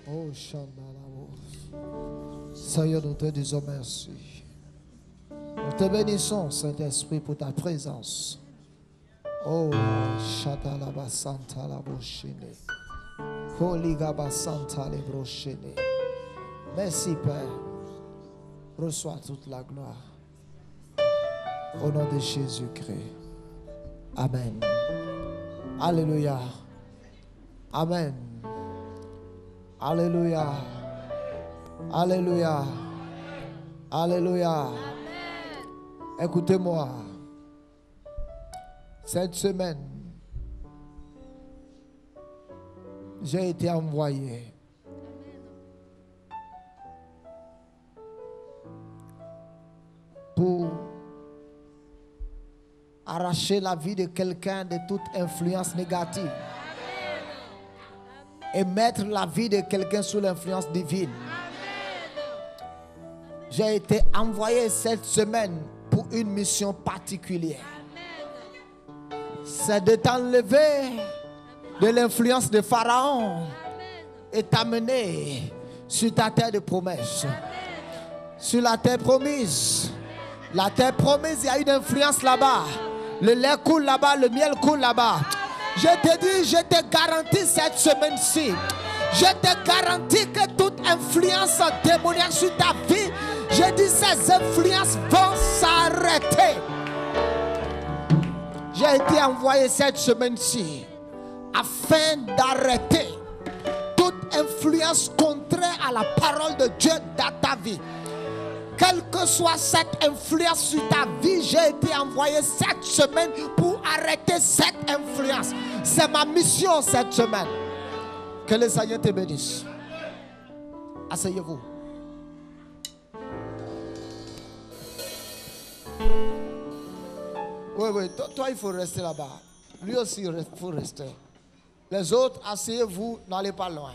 Oh, Seigneur, nous te disons merci. Nous te bénissons, Saint-Esprit, pour ta présence. Oh, Shatalaba Santa la Brochene. Koligaba Santa le Brochene. Merci, Père. Reçois toute la gloire. Au nom de Jésus-Christ. Amen. Alléluia. Amen. Alléluia. Alléluia. Alléluia. Écoutez-moi. Cette semaine, j'ai été envoyé pour arracher la vie de quelqu'un de toute influence négative et mettre la vie de quelqu'un sous l'influence divine. J'ai été envoyé cette semaine pour une mission particulière. C'est de t'enlever de l'influence de Pharaon et t'amener sur ta terre de promesse. Sur la terre promise. La terre promise, il y a une influence là-bas. Le lait coule là-bas, le miel coule là-bas. Je te dis, je te garantis cette semaine-ci. Je te garantis que toute influence démoniaque sur ta vie, je dis ces influences vont s'arrêter. J'ai été envoyé cette semaine-ci afin d'arrêter toute influence contraire à la parole de Dieu dans ta vie. Quelle que soit cette influence sur ta vie, j'ai été envoyé cette semaine pour arrêter cette influence. C'est ma mission cette semaine. Que le Seigneur te bénisse. Asseyez-vous. Oui, toi il faut rester là-bas. Lui aussi il faut rester. Les autres, asseyez-vous, n'allez pas loin.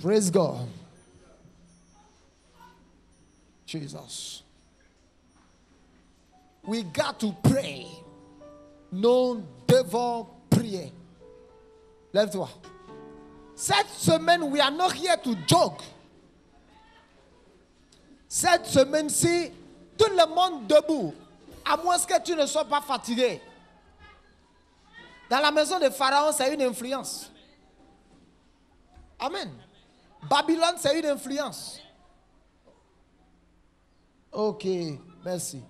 Praise God. Jesus. We got to pray. Nous devons prier. Lève-toi. Cette semaine, we are not here to joke. Cette semaine-ci, tout le monde debout. À moins que tu ne sois pas fatigué. Dans la maison de Pharaon, c'est une influence. Amen. Babylone, c'est une influence. Ok, merci.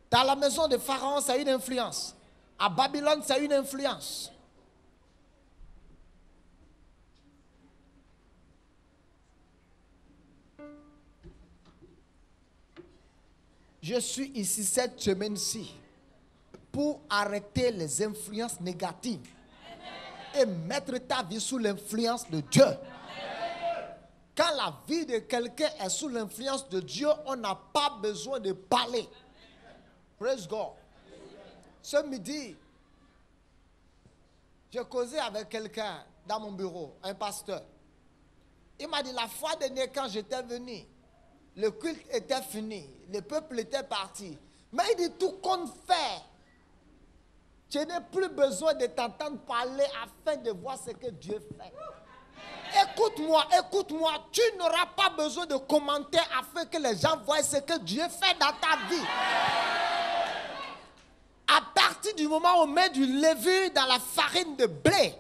Dans la maison de Pharaon, c'est une influence. À Babylone, c'est une influence. Je suis ici cette semaine-ci pour arrêter les influences négatives et mettre ta vie sous l'influence de Dieu. Quand la vie de quelqu'un est sous l'influence de Dieu, on n'a pas besoin de parler. Praise God. Ce midi, j'ai causé avec quelqu'un dans mon bureau, un pasteur. Il m'a dit, la fois dernière quand j'étais venu, le culte était fini, le peuple était parti. Mais il dit, tout compte fait, je n'ai plus besoin de t'entendre parler afin de voir ce que Dieu fait. Écoute-moi, tu n'auras pas besoin de commenter afin que les gens voient ce que Dieu fait dans ta vie. À partir du moment où on met du levure dans la farine de blé,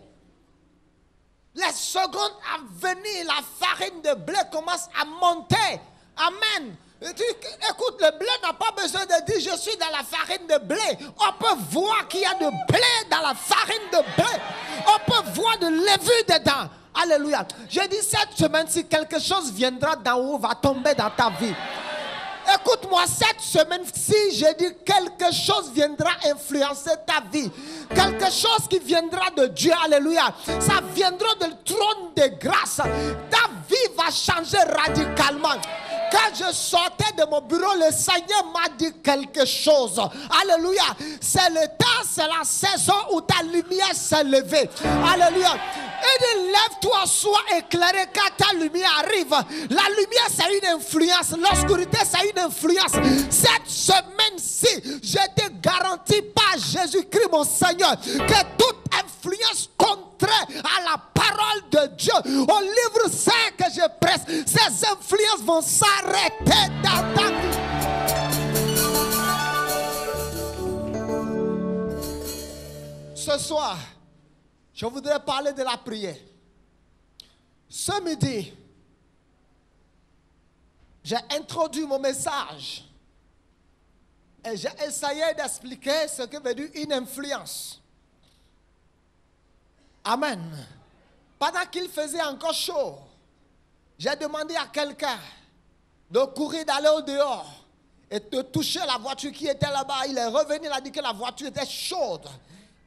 les secondes à venir, la farine de blé commence à monter. Amen. Écoute, le blé n'a pas besoin de dire je suis dans la farine de blé. On peut voir qu'il y a de blé dans la farine de blé. On peut voir de levure dedans. Alléluia. J'ai dit cette semaine, si quelque chose viendra d'en haut, va tomber dans ta vie. Écoute-moi, cette semaine-ci, j'ai dit quelque chose viendra influencer ta vie. Quelque chose qui viendra de Dieu. Alléluia. Ça viendra du trône de grâce. Ta vie va changer radicalement. Quand je sortais de mon bureau, le Seigneur m'a dit quelque chose. Alléluia. C'est le temps, c'est la saison où ta lumière s'est levée. Alléluia. Il dit, lève-toi, sois éclairé quand ta lumière arrive. La lumière, c'est une influence. L'obscurité, c'est une influence. Cette semaine-ci, je te garantis par Jésus-Christ, mon Seigneur, que toute influence contraire à au livre saint que je presse, ces influences vont s'arrêter dans ta vie. Ce soir, je voudrais parler de la prière. Ce midi, j'ai introduit mon message et j'ai essayé d'expliquer ce que veut dire une influence. Amen. Pendant qu'il faisait encore chaud, j'ai demandé à quelqu'un de courir, d'aller au dehors et de toucher la voiture qui était là-bas. Il est revenu, il a dit que la voiture était chaude.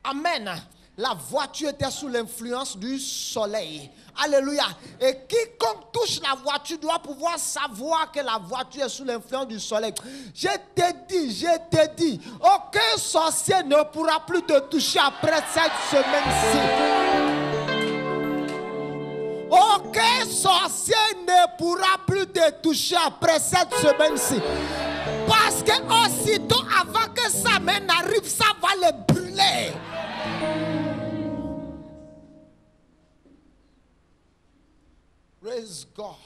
Amen. La voiture était sous l'influence du soleil. Alléluia. Et quiconque touche la voiture doit pouvoir savoir que la voiture est sous l'influence du soleil. Je te dis, aucun sorcier ne pourra plus te toucher après cette semaine-ci. Aucun sorcier ne pourra plus te toucher après cette semaine-ci. Parce que aussitôt avant que sa main n'arrive, ça va le brûler. Praise God.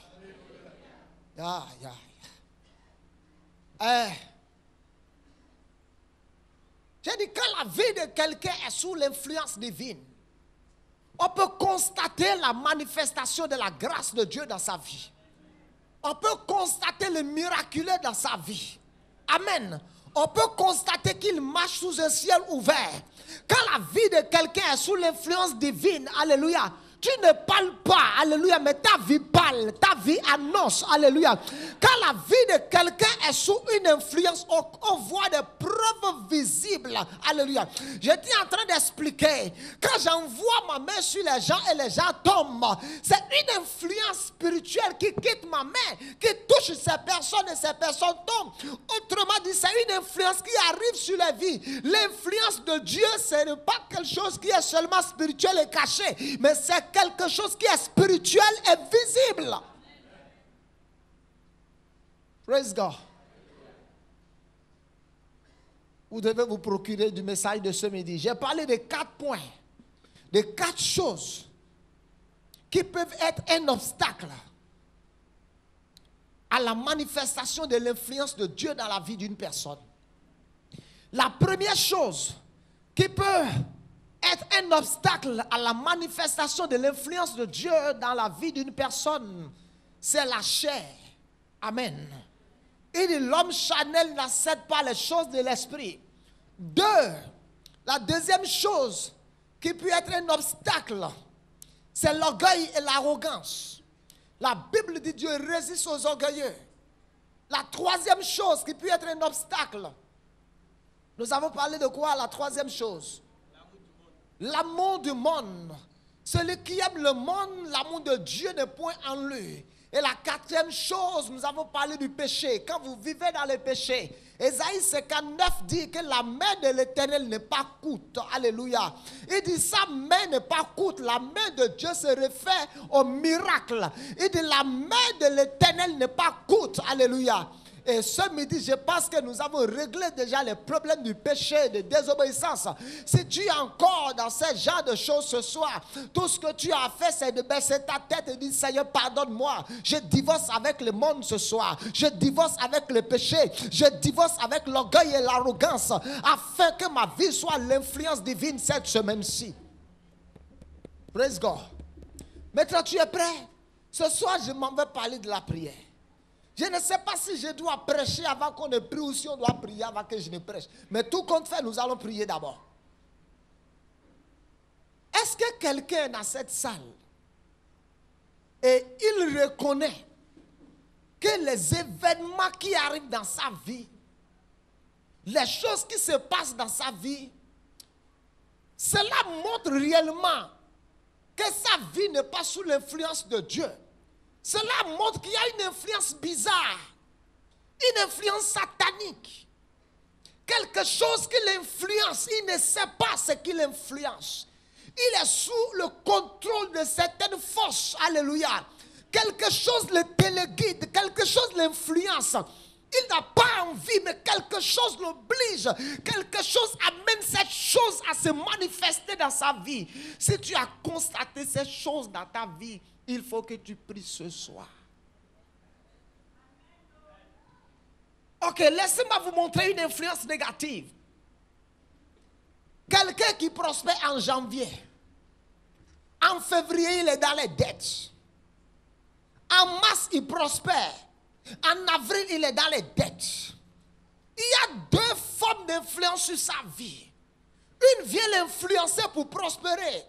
J'ai dit, quand la vie de quelqu'un est sous l'influence divine, on peut constater la manifestation de la grâce de Dieu dans sa vie. On peut constater le miraculeux dans sa vie. Amen. On peut constater qu'il marche sous un ciel ouvert. Quand la vie de quelqu'un est sous l'influence divine, alléluia, tu ne parles pas, alléluia, mais ta vie parle, ta vie annonce, alléluia. Quand la vie de quelqu'un est sous une influence, on voit des preuves visibles, alléluia. J'étais en train d'expliquer, quand j'envoie ma main sur les gens et les gens tombent, c'est une influence spirituelle qui quitte ma main, qui touche ces personnes et ces personnes tombent. Autrement dit, c'est une influence qui arrive sur la vie. L'influence de Dieu, ce n'est pas quelque chose qui est seulement spirituel et caché, mais c'est quelque chose qui est spirituel et visible. Praise God. Vous devez vous procurer du message de ce midi. J'ai parlé de 4 points, de 4 choses qui peuvent être un obstacle à la manifestation de l'influence de Dieu dans la vie d'une personne. La première chose qui peut être un obstacle à la manifestation de l'influence de Dieu dans la vie d'une personne, c'est la chair. Amen. Il dit, l'homme charnel n'accède pas les choses de l'esprit. 2, la deuxième chose qui peut être un obstacle, c'est l'orgueil et l'arrogance. La Bible dit Dieu résiste aux orgueilleux. La troisième chose qui peut être un obstacle, nous avons parlé de quoi? La troisième chose, l'amour du monde. Celui qui aime le monde, l'amour de Dieu n'est point en lui. Et la quatrième chose, nous avons parlé du péché. Quand vous vivez dans le péché, Ésaïe 59 dit que la main de l'Éternel n'est pas courte. Alléluia. Il dit sa main n'est pas courte. La main de Dieu se réfère au miracle. Il dit la main de l'Éternel n'est pas courte. Alléluia. Et ce midi, je pense que nous avons réglé déjà les problèmes du péché, de désobéissance. Si tu es encore dans ce genre de choses ce soir, tout ce que tu as fait, c'est de baisser ta tête et dire, Seigneur, pardonne-moi. Je divorce avec le monde ce soir. Je divorce avec le péché. Je divorce avec l'orgueil et l'arrogance, afin que ma vie soit l'influence divine cette semaine-ci. Praise God. Maintenant, tu es prêt? Ce soir, je m'en vais parler de la prière. Je ne sais pas si je dois prêcher avant qu'on ne prie ou si on doit prier avant que je ne prêche. Mais tout compte fait, nous allons prier d'abord. Est-ce que quelqu'un dans cette salle et il reconnaît que les événements qui arrivent dans sa vie, les choses qui se passent dans sa vie, cela montre réellement que sa vie n'est pas sous l'influence de Dieu. Cela montre qu'il y a une influence bizarre, une influence satanique. Quelque chose qui l'influence, il ne sait pas ce qui l'influence. Il est sous le contrôle de certaines forces. Alléluia. Quelque chose le téléguide, quelque chose l'influence. Il n'a pas envie, mais quelque chose l'oblige. Quelque chose amène cette chose à se manifester dans sa vie. Si tu as constaté ces choses dans ta vie, il faut que tu pries ce soir. Ok, laissez-moi vous montrer une influence négative. Quelqu'un qui prospère en janvier. En février, il est dans les dettes. En mars, il prospère. En avril, il est dans les dettes. Il y a deux formes d'influence sur sa vie. Une vient l'influencer pour prospérer.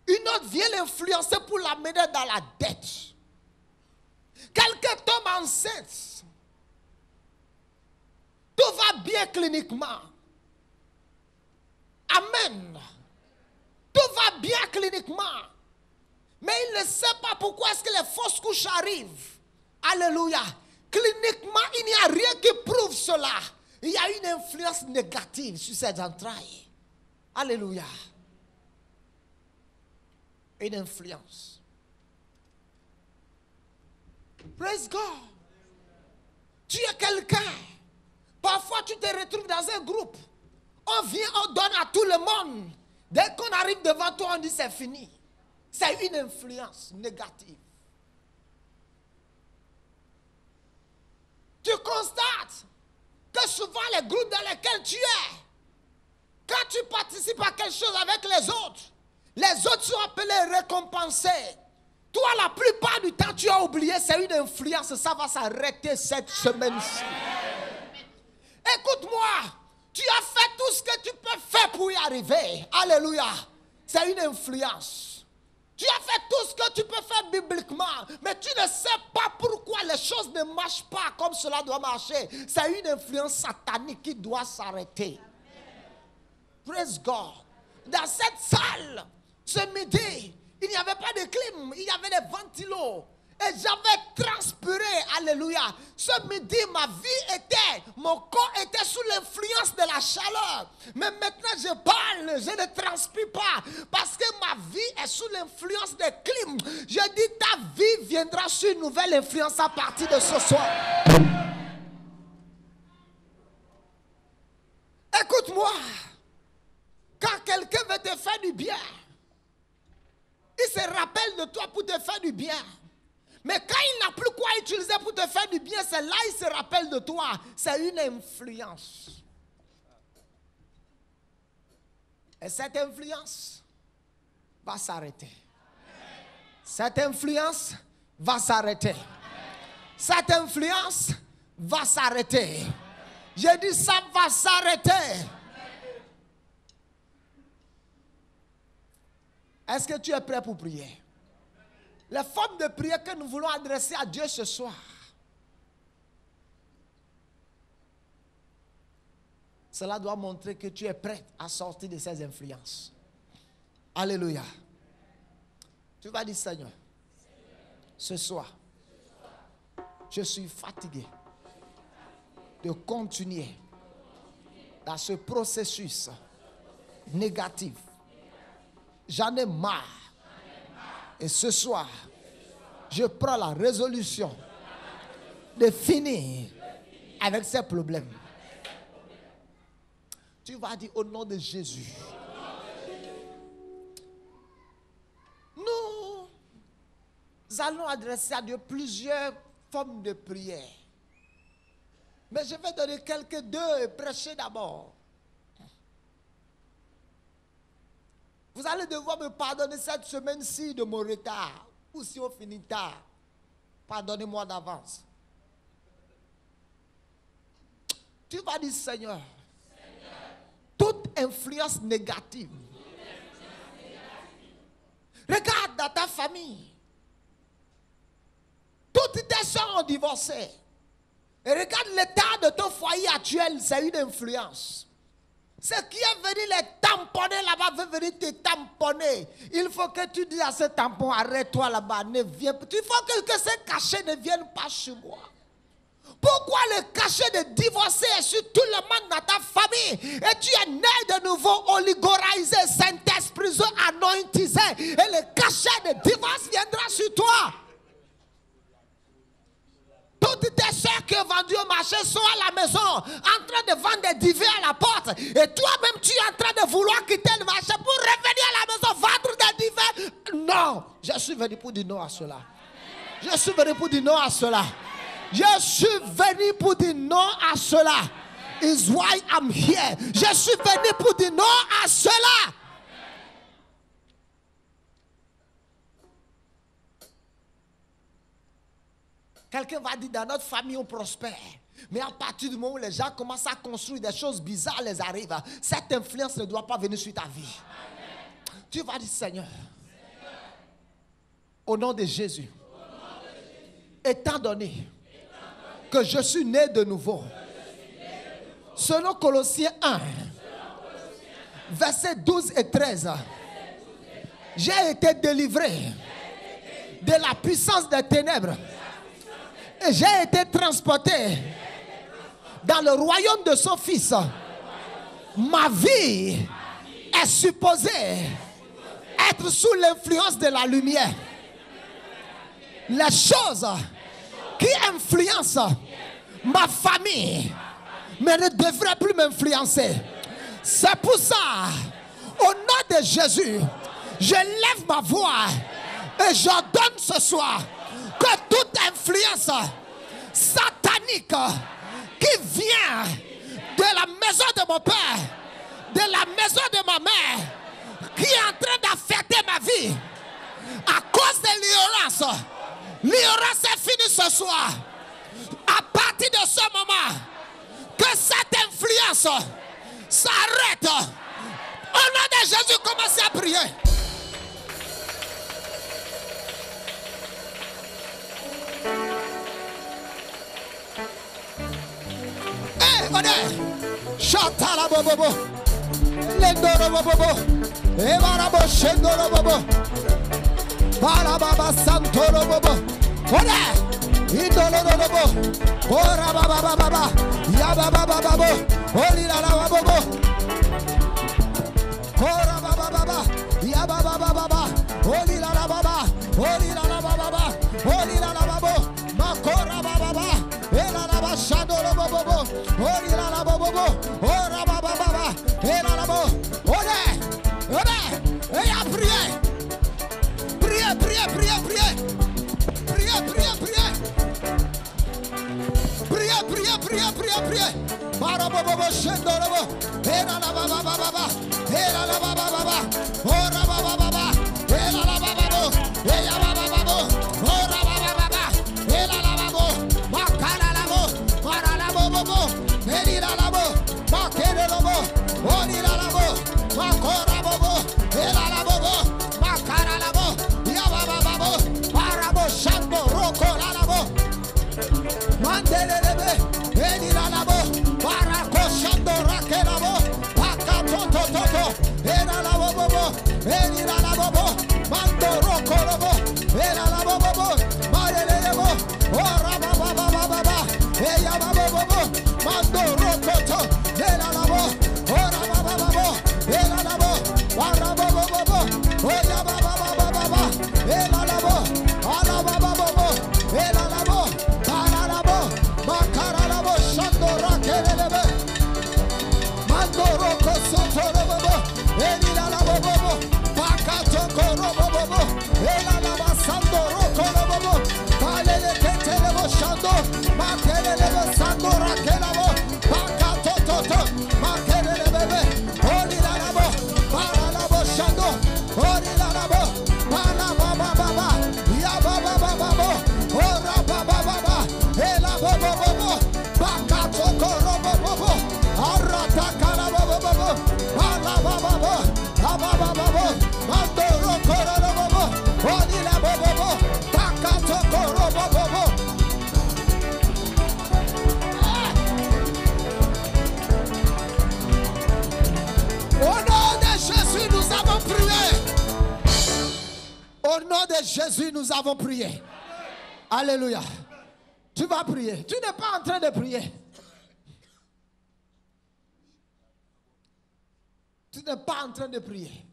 Une autre vient l'influencer pour l'amener dans la dette. Quelqu'un tombe enceinte. Tout va bien cliniquement. Amen. Tout va bien cliniquement. Mais il ne sait pas pourquoi est-ce que les fausses couches arrivent. Alléluia. Cliniquement, il n'y a rien qui prouve cela. Il y a une influence négative sur ces entrailles. Alléluia. Une influence. Praise God. Tu es quelqu'un. Parfois, tu te retrouves dans un groupe. On vient, on donne à tout le monde. Dès qu'on arrive devant toi, on dit c'est fini. C'est une influence négative. Tu constates que souvent les groupes dans lesquels tu es, quand tu participes à quelque chose avec les autres sont appelés récompensés. Toi, la plupart du temps, tu as oublié, c'est une influence, ça va s'arrêter cette semaine-ci. Écoute-moi, tu as fait tout ce que tu peux faire pour y arriver. Alléluia. C'est une influence. Tu as fait tout ce que tu peux faire bibliquement, mais tu ne sais pas pourquoi les choses ne marchent pas comme cela doit marcher. C'est une influence satanique qui doit s'arrêter. Praise God. Dans cette salle, ce midi, il n'y avait pas de clim, il y avait des ventilos. Et j'avais transpiré, alléluia. Ce midi, mon corps était sous l'influence de la chaleur. Mais maintenant, je parle, je ne transpire pas. Parce que ma vie est sous l'influence des clims. Je dis, ta vie viendra sur une nouvelle influence à partir de ce soir. Écoute-moi. Quand quelqu'un veut te faire du bien, il se rappelle de toi pour te faire du bien. Mais quand il n'a plus quoi utiliser pour te faire du bien, c'est là qu'il se rappelle de toi. C'est une influence. Et cette influence va s'arrêter. Cette influence va s'arrêter. Cette influence va s'arrêter. J'ai dit ça va s'arrêter. Est-ce que tu es prêt pour prier? La forme de prière que nous voulons adresser à Dieu ce soir. Cela doit montrer que tu es prêt à sortir de ces influences. Alléluia. Tu vas dire, Seigneur, ce soir, je suis fatigué de continuer dans ce processus négatif. J'en ai marre. Et ce soir, je prends la résolution de finir avec ces problèmes. Tu vas dire au nom de Jésus. Nous allons adresser à Dieu plusieurs formes de prière. Mais je vais donner quelques-deux et prêcher d'abord. Vous allez devoir me pardonner cette semaine-ci de mon retard. Ou si on finit tard, pardonnez-moi d'avance. Tu vas dire, Seigneur, toute influence négative. Regarde dans ta famille. Toutes tes soeurs ont divorcé. Et regarde l'état de ton foyer actuel, c'est une influence. Ce qui est venu les tamponner là-bas veut venir te tamponner. Il faut que tu dises à ce tampon, arrête-toi là-bas, ne viens pas. Il faut que ces cachets ne viennent pas chez moi. Pourquoi le cachet de divorcer est sur tout le monde dans ta famille? Et tu es né de nouveau, oligoraisé, Saint-Esprit, anointisé. Et le cachet de divorce viendra sur toi. Toutes tes soeurs qui est vendu au marché sont à la maison en train de vendre des divers à la porte. Et toi-même, tu es en train de vouloir quitter le marché pour revenir à la maison vendre des divers. Non, je suis venu pour dire non à cela. Je suis venu pour dire non à cela. Je suis venu pour dire non à cela. Is why I'm here. Je suis venu pour dire non à cela. Quelqu'un va dire, dans notre famille, on prospère. Mais à partir du moment où les gens commencent à construire des choses bizarres, les arrivent, cette influence ne doit pas venir sur ta vie. Amen. Tu vas dire, Seigneur, au nom de Jésus, étant donné que je suis né de nouveau, selon Colossiens 1, versets 12 et 13, j'ai été délivré de la puissance des ténèbres. Et j'ai été transporté dans le royaume de son fils. Ma vie est supposée être sous l'influence de la lumière. Les choses qui influencent ma famille mais ne devraient plus m'influencer. C'est pour ça, au nom de Jésus, je lève ma voix et j'ordonne ce soir que toute influence satanique qui vient de la maison de mon père, de la maison de ma mère, qui est en train d'affecter ma vie à cause de l'ignorance. L'ignorance est finie ce soir. À partir de ce moment, que cette influence s'arrête. Au nom de Jésus, commencez à prier. Shatala bobo, lendoro bobo, ebarabo shendoro bobo, barababa santoro bobo, ode, idolo bobo, ora baba baba, ya baba baba, olila la bobo, ora baba baba, ya baba baba, olila la baba, olila la baba, olila la babo, makora baba, ela la bashandoro bobo, olila la bobo. Ora baba baba, ela la bo, ode, et à prier, prier, prier, prier, prier, prier, prier, prier, prier, prier, prier, prier, prier, para bobo shendoro, ela la baba baba, ela la baba baba, ora baba baba, ela la baba bo, ella baba babo, ora baba baba, ela la babo, makala la bo, para la bobo, ela la bo. Makere lobo, oni la labo, makora bobo, ela la bobo, makara labo, yababa babo, parabo shambo, roko la labo, mandele lebe, eni la labo, parako shando rake labo, pakato toto, ela la bobo, eni la labo, mando roko lobo, ela la bobo, marele lebo, ora baba baba baba, eya babo bobo, mando roko to. Ela lavo, ora baba babo, ela lavo, para bobo bobo, oya baba baba baba, ela lavo, ala baba bobo, ela lavo, para lavo, makara lavo, shando rakelebe, mando roko soto bobo, ela lavo bobo, pakato koro bobo, ela lava sando roko bobo, palele ketele bo shando, makelele bo sando rakelabo. Au nom de Jésus, nous avons prié. Alléluia. Tu vas prier. Tu n'es pas en train de prier. Tu n'es pas en train de prier.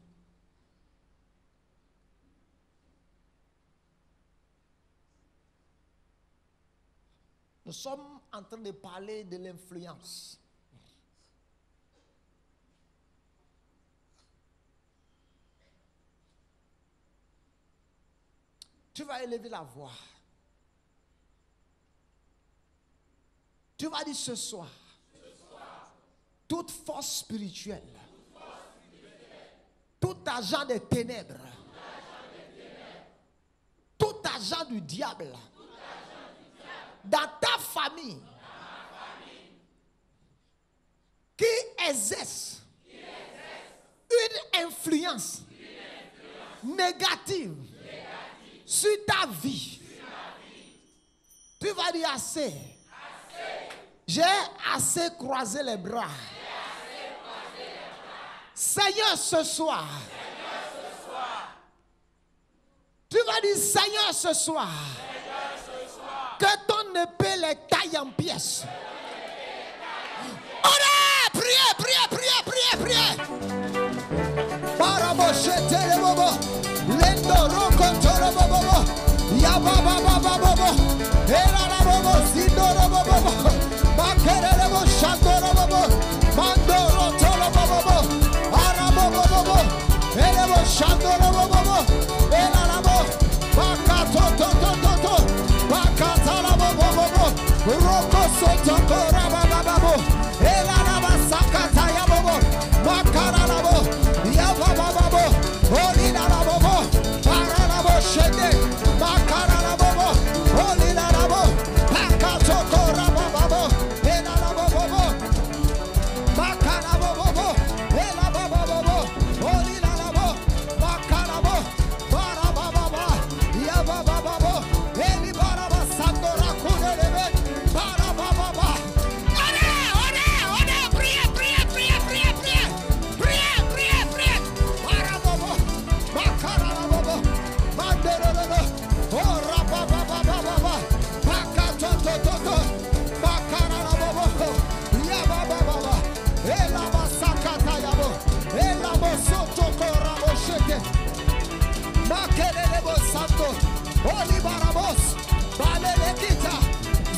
Nous sommes en train de parler de l'influence. Tu vas élever la voix. Tu vas dire ce soir, toute force spirituelle, tout agent des ténèbres, tout agent du diable, dans ta famille, qui exerce une influence négative sur ta vie, tu vas dire assez. J'ai assez croisé les bras. Seigneur, ce soir, tu vas dire Seigneur, ce soir, que ton épée les taille en pièces. Priez, priez, priez, priez, priez. Barabochete le bobo, lendo roko toro bobo, yababa baba bobo, era la bobo, sindoro bobo, makere le bobo, shandoro bobo, mandoro toro bobo, arabo bobo, ele bobo, shandoro bobo, era la bobo, bakato to to to to, bakata la bobo, roko soto kora baba bobo, era la basakata ya bobo, makara la bobo, yababa bobo, olina la bobo, para la bobo shende, makara la bobo, olina la bobo, bakato kora baba bobo, era la bobo, makara bobo, era baba bobo, olina la bobo, makara bobo, para baba, yababa bobo, eli para basandora kunelebe, para baba. Makelelebo santo, olibarabos, balelekita,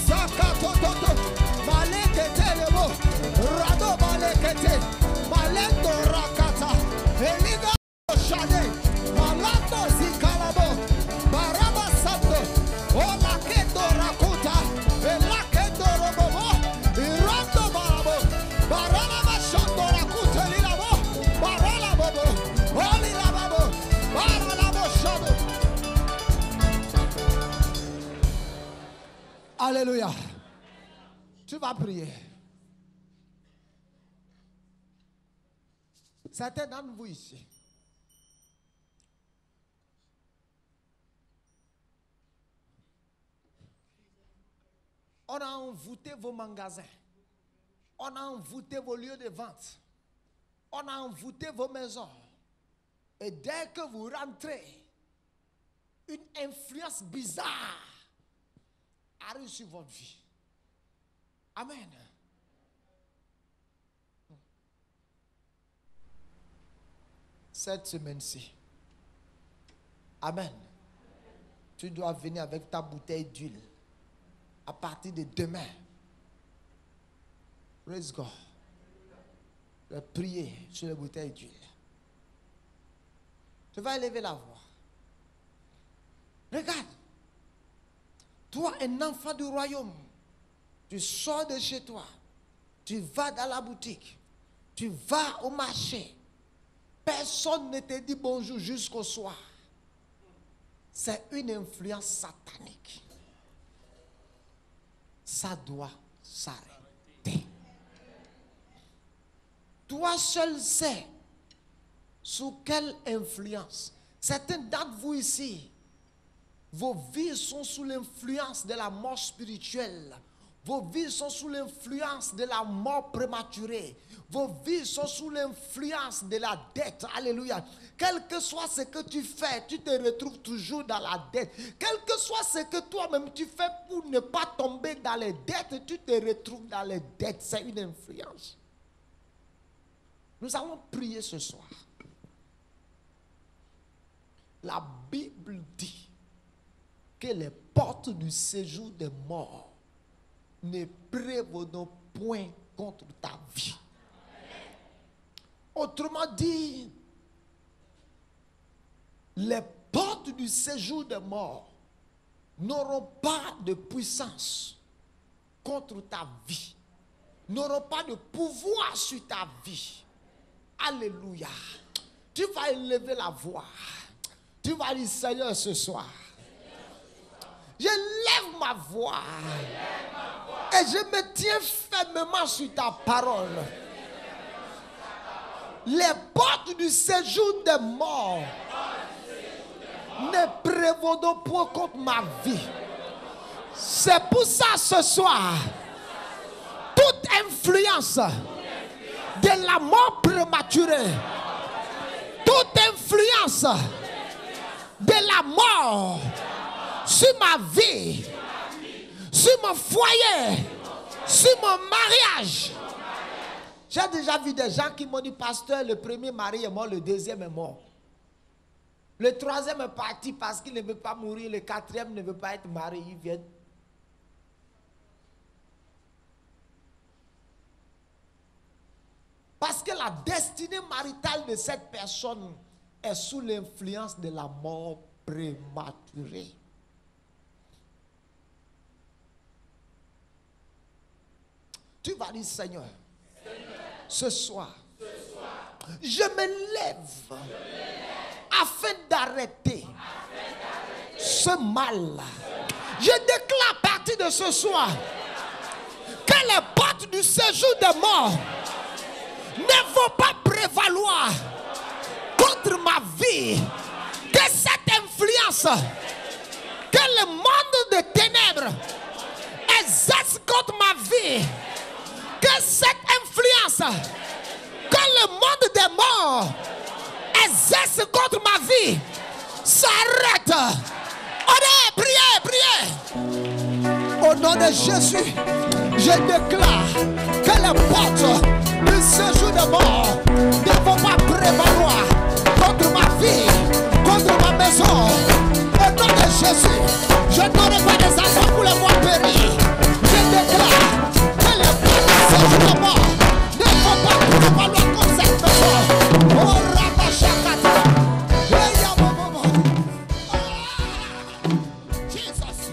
zakatototo, maleketelebo, rado balekete, malendo rakata, eliga shade, malando zikalabo, baraba santo, olakendo rakuta, elakendo robobo, irando barabo, baralaba shando rakuta lilabo, baralabo, olilababo, baralabo shado. Alléluia. Tu vas prier. Certains d'entre vous ici, on a envoûté vos magasins, on a envoûté vos lieux de vente, on a envoûté vos maisons. Et dès que vous rentrez, une influence bizarre arrive sur votre vie. Amen. Cette semaine-ci, amen, tu dois venir avec ta bouteille d'huile à partir de demain. Praise God. Tu vas prier sur la bouteille d'huile. Tu vas élever la voix. Regarde. Toi, un enfant du royaume, tu sors de chez toi, tu vas dans la boutique, tu vas au marché. Personne ne te dit bonjour jusqu'au soir. C'est une influence satanique. Ça doit s'arrêter. Toi seul sais sous quelle influence. Certains d'entre vous ici, vos vies sont sous l'influence de la mort spirituelle. Vos vies sont sous l'influence de la mort prématurée. Vos vies sont sous l'influence de la dette. Alléluia. Quel que soit ce que tu fais, tu te retrouves toujours dans la dette. Quel que soit ce que toi-même tu fais pour ne pas tomber dans les dettes, tu te retrouves dans les dettes. C'est une influence. Nous allons prier ce soir. La Bible dit que les portes du séjour des morts ne prévaudront point contre ta vie. Autrement dit, les portes du séjour des morts n'auront pas de puissance contre ta vie, n'auront pas de pouvoir sur ta vie. Alléluia. Tu vas élever la voix. Tu vas dire, Seigneur, ce soir, je lève ma voix et je me tiens fermement sur ta parole. Les portes du séjour des morts ne prévaudront point contre ma vie. C'est pour ça ce soir, toute influence de la mort prématurée, toute influence de la mort sur ma vie, sur mon foyer, sur mon mariage. J'ai déjà vu des gens qui m'ont dit, pasteur, le premier mari est mort, le deuxième est mort. Le troisième est parti parce qu'il ne veut pas mourir, le quatrième ne veut pas être marié, il vient. Parce que la destinée maritale de cette personne est sous l'influence de la mort prématurée. Tu vas dire, Seigneur, ce soir, je me lève afin d'arrêter ce mal. Je déclare à partir de ce soir que les portes du séjour des morts ne vont pas prévaloir contre ma vie. Que cette influence, que le monde de ténèbres exerce contre ma vie, que cette influence, que le monde des morts exerce contre ma vie, s'arrête. Allez, priez, priez. Au nom de Jésus, je déclare que les portes du séjour des morts ne vont pas prévaloir contre ma vie, contre ma maison. Au nom de Jésus, je n'aurai pas des enfants pour les voir périr. Je déclare que les portes du séjour des morts ne vont pas prévaloir contre cette maison. Oh, Rabachakata. Jesus.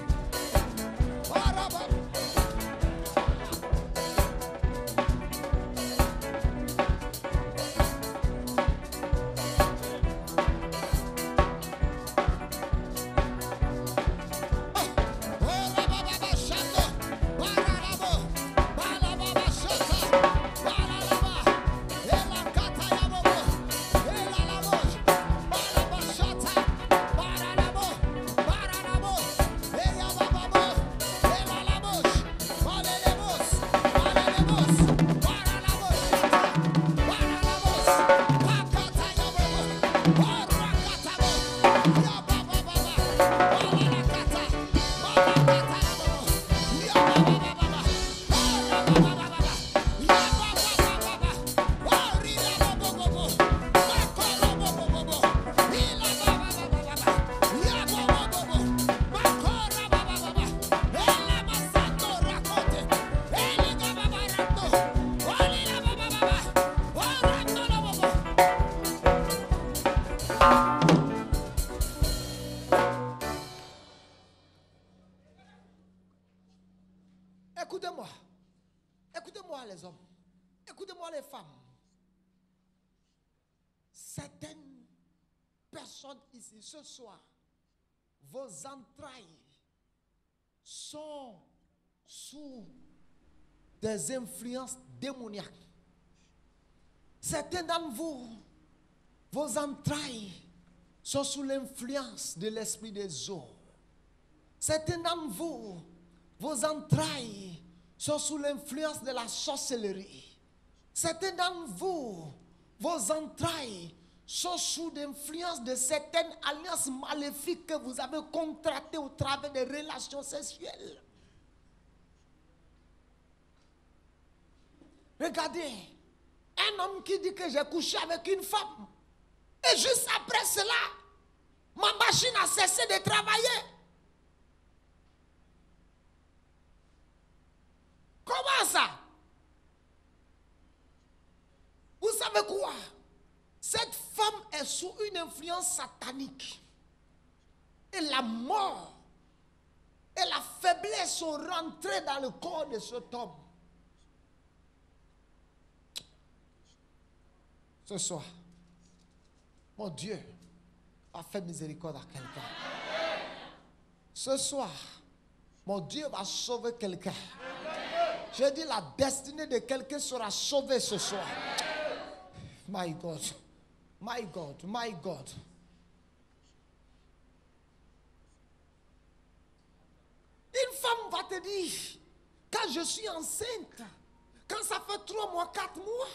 Écoutez-moi. Écoutez-moi les hommes. Écoutez-moi les femmes. Certaines personnes ici ce soir, vos entrailles sont sous des influences démoniaques. Certains d'entre vous, vos entrailles sont sous l'influence de l'esprit des eaux. Certains d'entre vous, vos entrailles sont sous l'influence de la sorcellerie. Certains d'entre vous, vos entrailles sont sous l'influence de certaines alliances maléfiques que vous avez contractées au travers des relations sexuelles. Regardez, un homme qui dit que j'ai couché avec une femme, et juste après cela, ma machine a cessé de travailler. savez quoi? Cette femme est sous une influence satanique. Et la mort et la faiblesse sont rentrées dans le corps de cet homme. Ce soir, mon Dieu a fait miséricorde à quelqu'un. Ce soir, mon Dieu va sauver quelqu'un. Je dis la destinée de quelqu'un sera sauvée ce soir. My God, my God, my God. Une femme va te dire, quand je suis enceinte, quand ça fait 3 mois, 4 mois,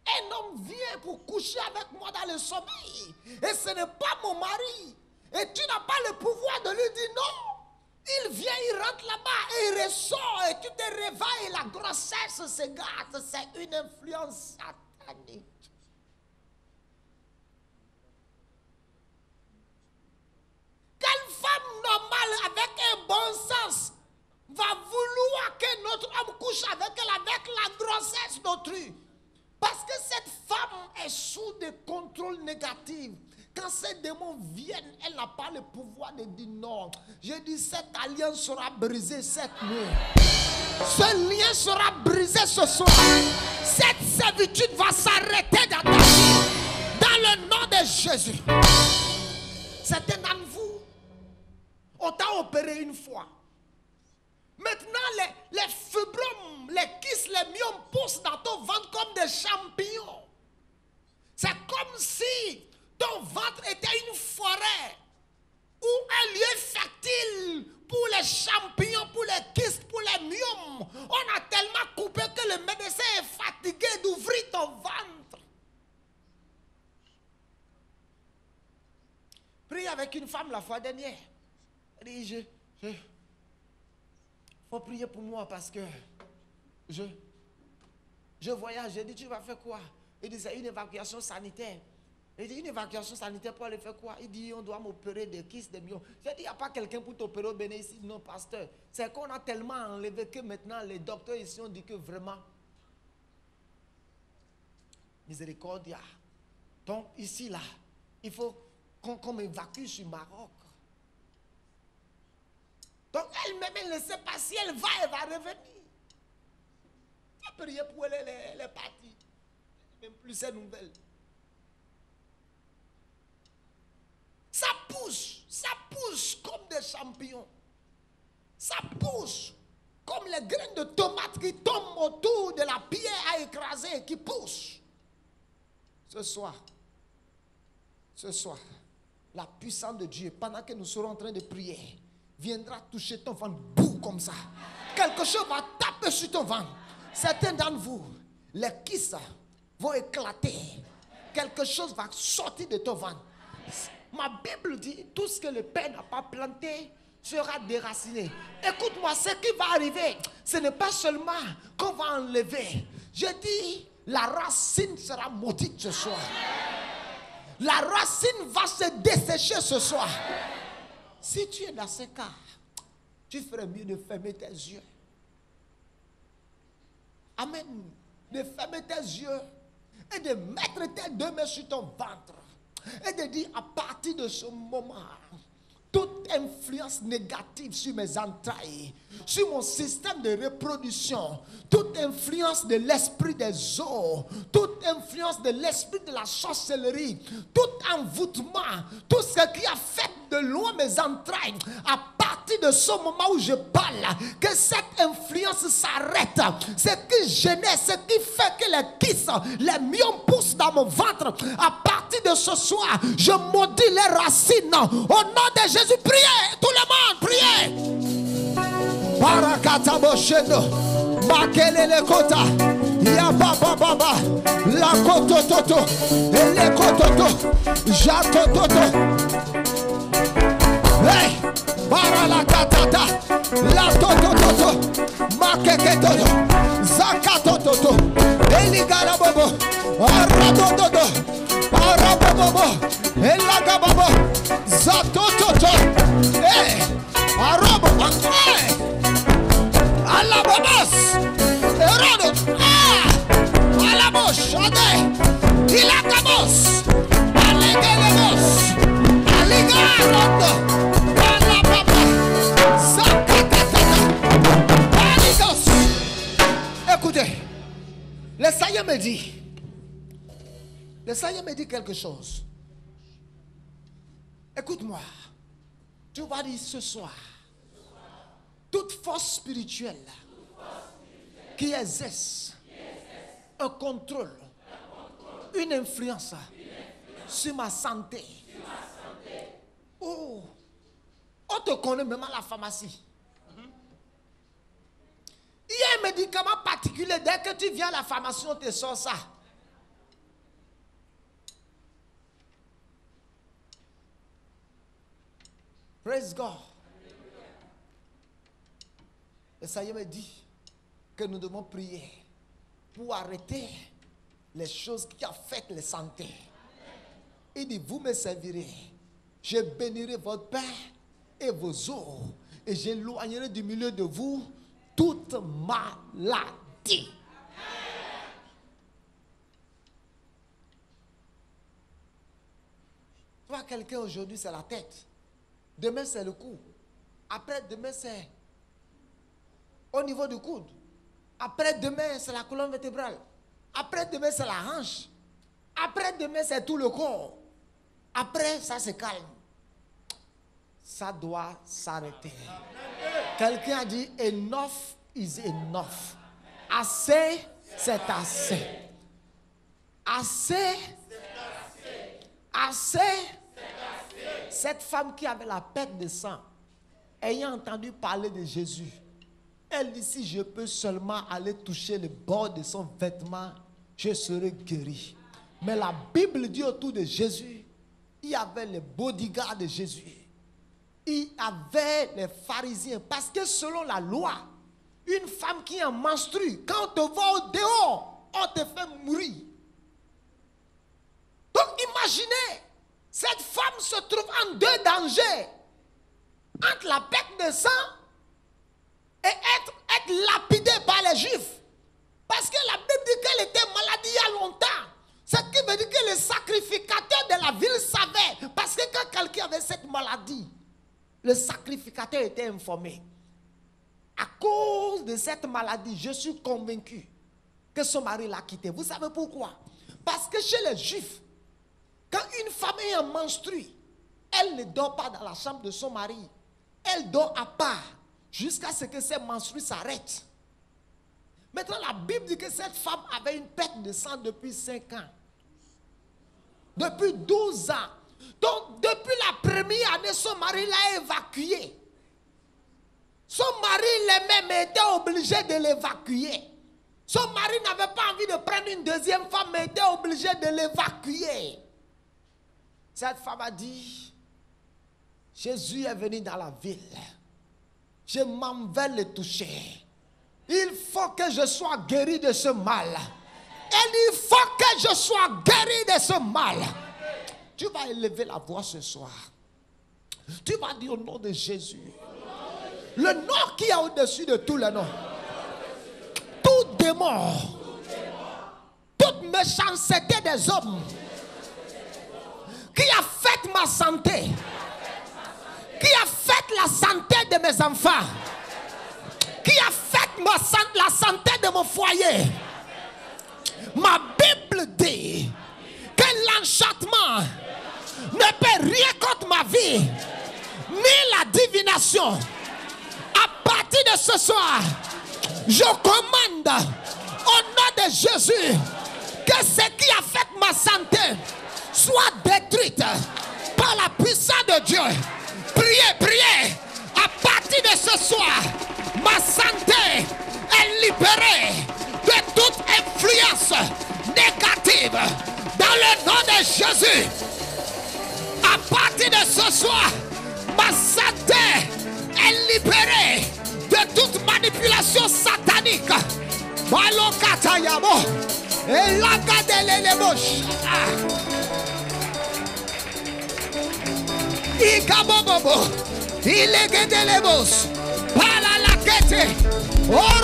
un homme vient pour coucher avec moi dans le sommeil. Et ce n'est pas mon mari. Et tu n'as pas le pouvoir de lui dire non. Il vient, il rentre là-bas et il ressort. Et tu te réveilles. La grossesse se gâte. C'est une influence satanique. Quelle femme normale avec un bon sens va vouloir que notre homme couche avec elle avec la grossesse d'autrui? Parce que cette femme est sous des contrôles négatifs. Quand ces démons viennent, elle n'a pas le pouvoir de dire non. Je dis, cette alliance sera brisée cette nuit. Ce lien sera brisé ce soir. Cette servitude va s'arrêter dans ta vie. Dans le nom de Jésus. Certains d'entre vous, on t'a opéré une fois. Maintenant, les fibromes, les kystes, les myomes poussent dans ton ventre comme des champignons. C'est comme si ton ventre était une forêt ou un lieu fertile pour les champignons, pour les kystes, pour les myomes. On a tellement coupé que le médecin est fatigué d'ouvrir ton ventre. Prie avec une femme la fois dernière. Elle dit, faut prier pour moi parce que je voyage. J'ai dit, tu vas faire quoi? Il dit, c'est une évacuation sanitaire. Il dit, une évacuation sanitaire pour aller faire quoi? Il dit, on doit m'opérer des kystes, des myomes. J'ai dit, il n'y a pas quelqu'un pour t'opérer au Bénin ici? Non, pasteur. C'est qu'on a tellement enlevé que maintenant les docteurs ici ont dit que vraiment, miséricordia. Donc ici, là, il faut qu'on m'évacue sur Maroc. Donc elle-même, elle ne sait pas si elle va revenir. Tu as prié pour elle, elle est partie. Même plus ces nouvelles. Ça pousse comme des champignons. Ça pousse comme les graines de tomates qui tombent autour de la pierre à écraser et qui poussent. Ce soir, la puissance de Dieu, pendant que nous serons en train de prier, viendra toucher ton ventre, boum, comme ça. Quelque chose va taper sur ton ventre. Certains d'entre vous, les kystes vont éclater. Quelque chose va sortir de ton ventre. Ma Bible dit, tout ce que le Père n'a pas planté sera déraciné. Écoute-moi, ce qui va arriver, ce n'est pas seulement qu'on va enlever. Je dis, la racine sera maudite ce soir. La racine va se dessécher ce soir. Si tu es dans ce cas, tu ferais mieux de fermer tes yeux. Amen. De fermer tes yeux et de mettre tes 2 mains sur ton ventre. Et de dire, à partir de ce moment, toute influence négative sur mes entrailles, sur mon système de reproduction, toute influence de l'esprit des eaux, toute influence de l'esprit de la sorcellerie, tout envoûtement, tout ce qui a fait de loin mes entrailles, à partir de ce moment où je parle, que cette influence s'arrête. Ce qui gênait, ce qui fait que les kystes, les myomes poussent dans mon ventre, à partir de ce soir, je maudis les racines. Au nom de Jésus, priez, tout le monde, priez. Barakata boshendo, makelele kota, ya baba baba, la koto toto, ele kototo, jato toto. Hey, para la katata, la toto toto, makeke toto, zakato toto, eligala bobo, arado toto, arabobo, elagababo, zato toto, hey, arobo, hey, alabobos, erodo, alabos, ade. Ilagamos. Alegelemos. Aligarondo. Alababa. Sakatata. Aligos. Écoutez. Le Seigneur me dit. Le Seigneur me dit quelque chose. Écoute-moi. Tu vas dire ce soir. Toute force spirituelle qui exerce un contrôle, une influence sur ma santé. Oh, on te connaît même à la pharmacie. Il y a un médicament particulier. Dès que tu viens à la pharmacie, on te sort ça. Praise God. Le Seigneur me dit que nous devons prier pour arrêter les choses qui affectent la santé. Il dit, vous me servirez. Je bénirai votre pain et vos eaux. Et j'éloignerai du milieu de vous toute maladie. Toi, quelqu'un aujourd'hui, c'est la tête. Demain, c'est le cou. Après, demain, c'est au niveau du coude. Après, demain, c'est la colonne vertébrale. Après, demain, c'est la hanche. Après, demain, c'est tout le corps. Après, ça se calme. Ça doit s'arrêter. Quelqu'un a dit, enough is enough. Assez, c'est assez. Assez, assez. Cette femme qui avait la perte de sang, ayant entendu parler de Jésus, elle dit, si je peux seulement aller toucher le bord de son vêtement, je serai guéri. Mais la Bible dit autour de Jésus, il y avait les bodyguards de Jésus. Il y avait les pharisiens. Parce que selon la loi, une femme qui est en menstrue, quand on te voit au dehors, on te fait mourir. Donc imaginez, cette femme se trouve en deux dangers. Entre la perte de sang et être lapidée par les Juifs. Parce que la Bible dit qu'elle était malade il y a longtemps. Ce qui veut dire que les sacrificateurs de la ville savaient. Parce que quand quelqu'un avait cette maladie, le sacrificateur était informé. À cause de cette maladie, je suis convaincu que son mari l'a quitté. Vous savez pourquoi? Parce que chez les Juifs, quand une femme est en menstrue, elle ne dort pas dans la chambre de son mari. Elle dort à part jusqu'à ce que ses menstrues s'arrêtent. Maintenant, la Bible dit que cette femme avait une perte de sang depuis 5 ans. Depuis 12 ans. Donc, depuis la première année, son mari l'a évacuée. Son mari l'aimait, mais était obligé de l'évacuer. Son mari n'avait pas envie de prendre une deuxième femme, mais était obligé de l'évacuer. Cette femme a dit, Jésus est venu dans la ville. Je m'en vais le toucher. Il faut que je sois guéri de ce mal. Et il faut que je sois guéri de ce mal. Tu vas élever la voix ce soir. Tu vas dire au nom de Jésus. Le nom qui est au-dessus de tous les noms. Tout démon. Toute méchanceté des hommes. Qui a fait ma santé. Qui a fait la santé de mes enfants. Qui a fait la santé de mon foyer. Ma Bible dit que l'enchantement ne peut rien contre ma vie, ni la divination. À partir de ce soir, je commande au nom de Jésus que ce qui a fait ma santé soit détruite par la puissance de Dieu. Priez, priez. À partir de ce soir, ma santé est libérée de toute influence négative dans le nom de Jésus. À partir de ce soir, ma santé est libérée de toute manipulation satanique. Et la il est guédelebos. Pala la quête. Oh,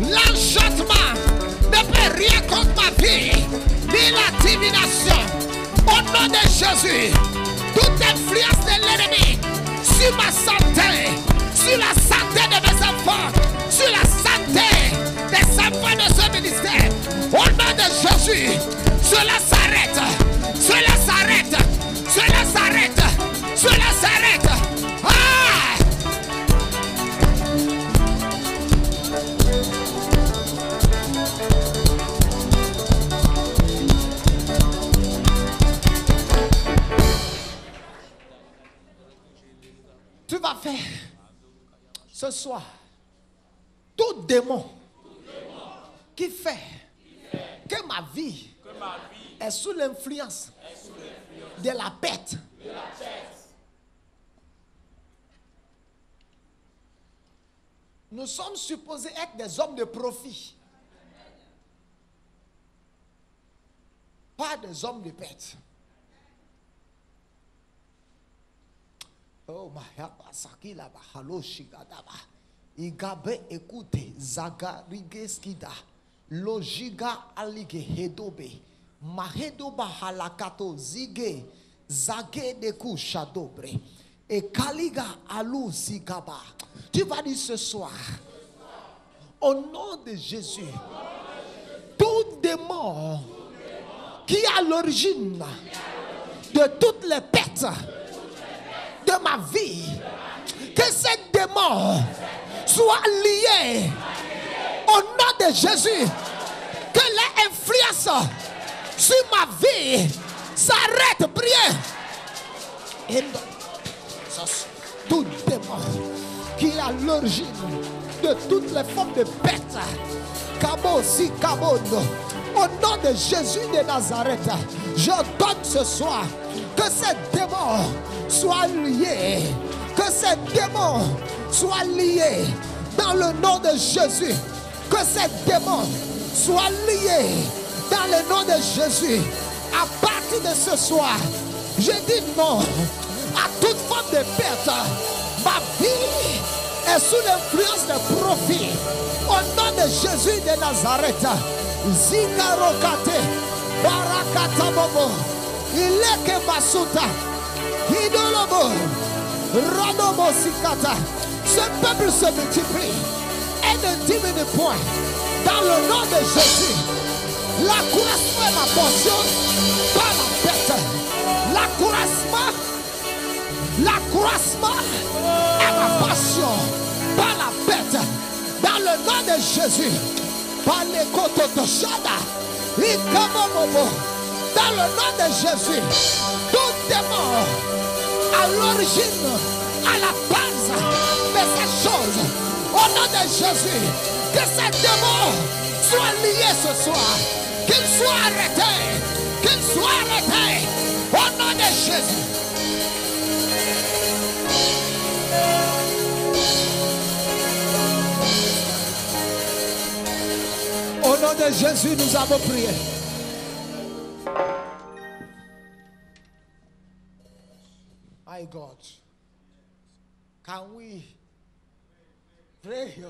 l'enchantement ne peut rien contre ma vie, ni la divination. Au nom de Jésus, toute influence de l'ennemi sur ma santé, sur la santé de mes enfants, sur la santé des enfants de ce ministère, au nom de Jésus, cela s'arrête, cela s'arrête, cela s'arrête, cela s'arrête. Ah! Tu vas faire ce soir tout démon qui fait que ma vie est sous l'influence de la bête. Nous sommes supposés être des hommes de profit, pas des hommes de bête. Oh ma sakila ba halo shigadaba. Igabe écoute zaga rigeskida. Logiga alige hedobe. Mahedoba halakato zige zage deku shadobre. Et kaliga alou zigaba. Tu vas dire ce soir, au nom de Jésus, tout démon qui est à l'origine de toutes les bêtes de ma vie, que ces démons soient liés au nom de Jésus, que les influences sur ma vie s'arrêtent, priez. Et tout démon qui est à l'origine de toutes les formes de bêtes, Kabo si Kabondo, au nom de Jésus de Nazareth, je donne ce soir que ces démons soient liés, que ces démons soient liés dans le nom de Jésus, que ces démons soient liés dans le nom de Jésus. À partir de ce soir, je dis non à toute forme de perte. Ma vie est sous l'influence de profit. Au nom de Jésus de Nazareth, Zikarokate, Barakata Bobo, Ileke Basuta, Hidolobo, Radobo Sikata. Ce peuple se multiplie et ne diminue point. Dans le nom de Jésus, l'accroissement est ma portion, pas ma bête. L'accroissement est ma passion, pas la bête. Dans le nom de Jésus, par les kototoshada, dans le nom de Jésus, tout démon à l'origine, à la base de ces choses, au nom de Jésus, que ces démons soient liés ce soir, qu'ils soient arrêtés, au nom de Jésus. Au nom de Jésus, nous avons prié. My God, can we pray?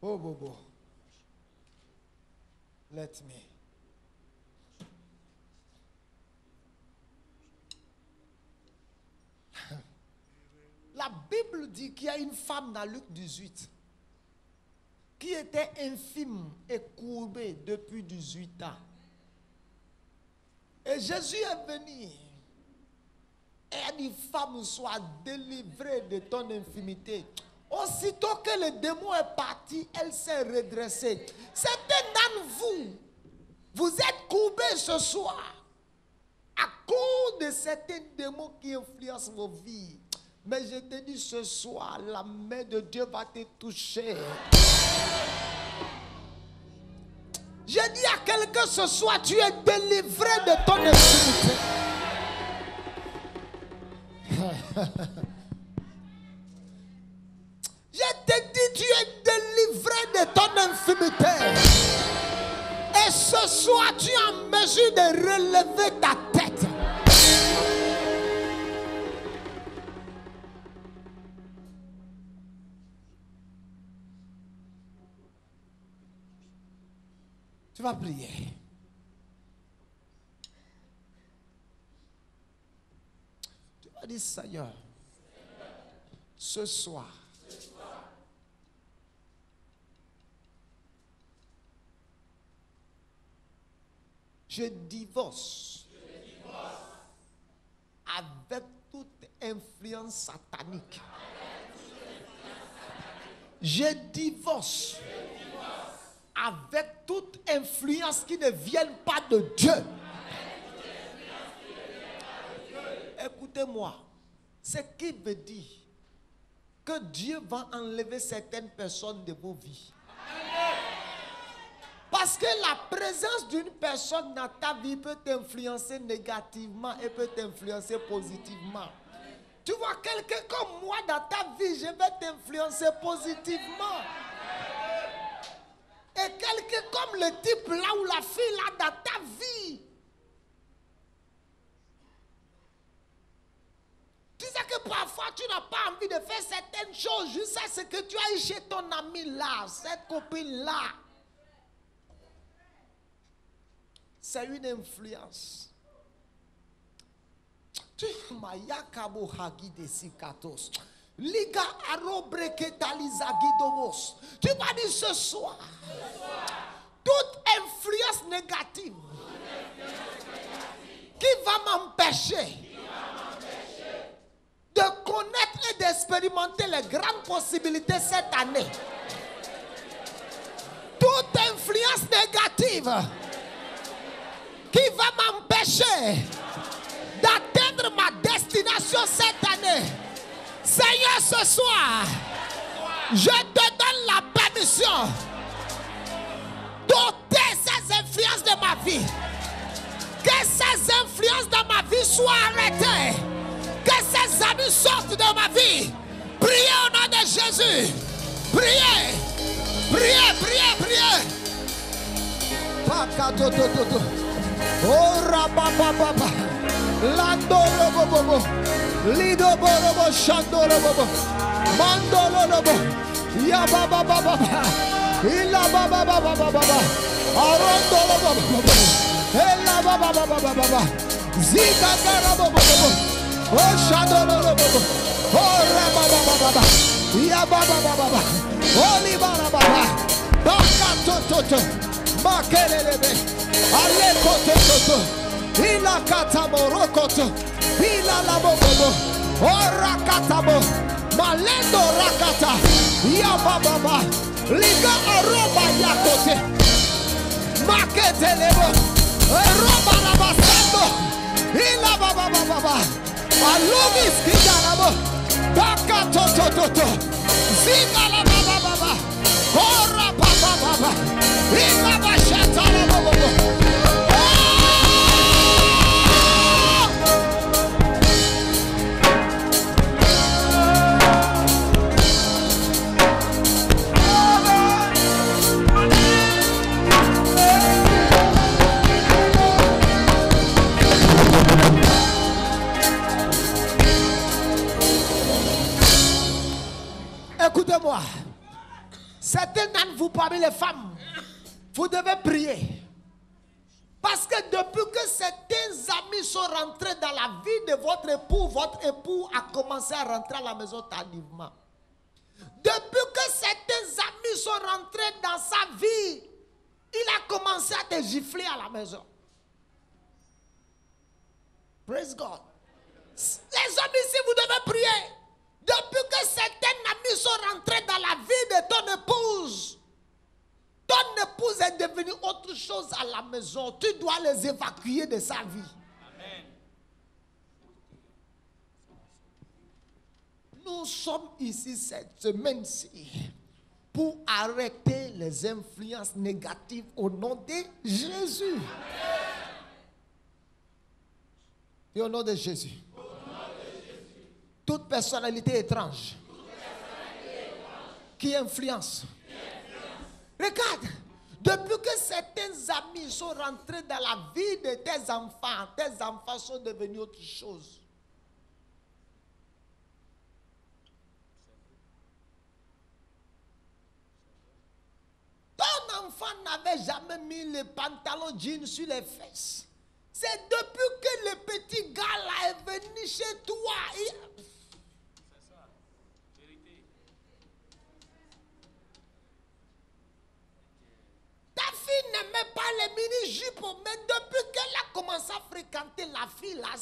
Oh, Bobo, let me. La Bible dit qu'il y a une femme dans Luc 18 qui était infime et courbée depuis 18 ans. Et Jésus est venu et a dit, femme, sois délivrée de ton infimité. Aussitôt que le démon est parti, elle s'est redressée. Certains d'entre vous, vous êtes courbés ce soir à cause de certains démons qui influencent vos vies. Mais je te dis ce soir, la main de Dieu va te toucher. Je dis à quelqu'un ce soir, tu es délivré de ton infimité. Je te dis, tu es délivré de ton infimité. Et ce soir, tu es en mesure de relever ta tête. Tu vas prier. Tu vas dire, Seigneur, ce soir, je divorce avec toute influence satanique. Je divorce avec toute influence qui ne vienne pas de Dieu. Écoutez-moi, ce qui veut dire que Dieu va enlever certaines personnes de vos vies. Parce que la présence d'une personne dans ta vie peut t'influencer négativement et peut t'influencer positivement. Tu vois, quelqu'un comme moi dans ta vie, je vais t'influencer positivement. Et quelqu'un comme le type là ou la fille là dans ta vie. Tu sais que parfois tu n'as pas envie de faire certaines choses jusqu'à ce que tu ailles chez ton ami là, cette copine là. C'est une influence. Tu vas dire ce soir, toute influence négative qui va m'empêcher de connaître et d'expérimenter les grandes possibilités cette année. Toute influence négative qui va m'empêcher d'atteindre ma destination cette année. Seigneur, ce soir, je te donne la permission d'ôter ces influences de ma vie. Que ces influences dans ma vie soient arrêtées. Que ces amis sortent de ma vie. Priez au nom de Jésus. Priez. Priez, priez, priez. Oh, rabababa. Landoro bobo. Lido borobo shandoro bobo. Mandolo lobo. Ya baba baba. Illa baba baba baba. Arondolo bobo. Ella baba baba baba. Zika garabo bobo. Oh shandolo bobo. Oh rababa baba. Ya baba baba. Oh libara baba. Baka toto. Makelelebe. Aleko toto. Ila katamo rokoto. Ila labobobo. Ora katamo. Malendo rakata. Ya baba. Liga aroba yakote. Maketelebo. Roba rabasando. Ila baba baba. Alubis kijanabo. Baka toto. Zinga la baba baba. Ora baba baba. Ila bashata labobobo. Écoutez-moi, certains d'entre vous parmi les femmes, vous devez prier. Parce que depuis que certains amis sont rentrés dans la vie de votre époux a commencé à rentrer à la maison tardivement. Depuis que certains amis sont rentrés dans sa vie, il a commencé à te gifler à la maison. Praise God. Les hommes ici, vous devez prier. Depuis que certains amis sont rentrés dans la vie de ton épouse est devenue autre chose à la maison. Tu dois les évacuer de sa vie. Amen. Nous sommes ici cette semaine-ci pour arrêter les influences négatives au nom de Jésus. Amen. Et au nom de Jésus. Toute personnalité étrange qui influence. Regarde, depuis que certains amis sont rentrés dans la vie de tes enfants sont devenus autre chose. Ton enfant n'avait jamais mis le pantalon jean sur les fesses. C'est depuis que le petit gars là est venu chez toi. C'est ça, vérité. Ta fille n'aimait pas les mini-jupes, mais depuis qu'elle a commencé à fréquenter la fille là,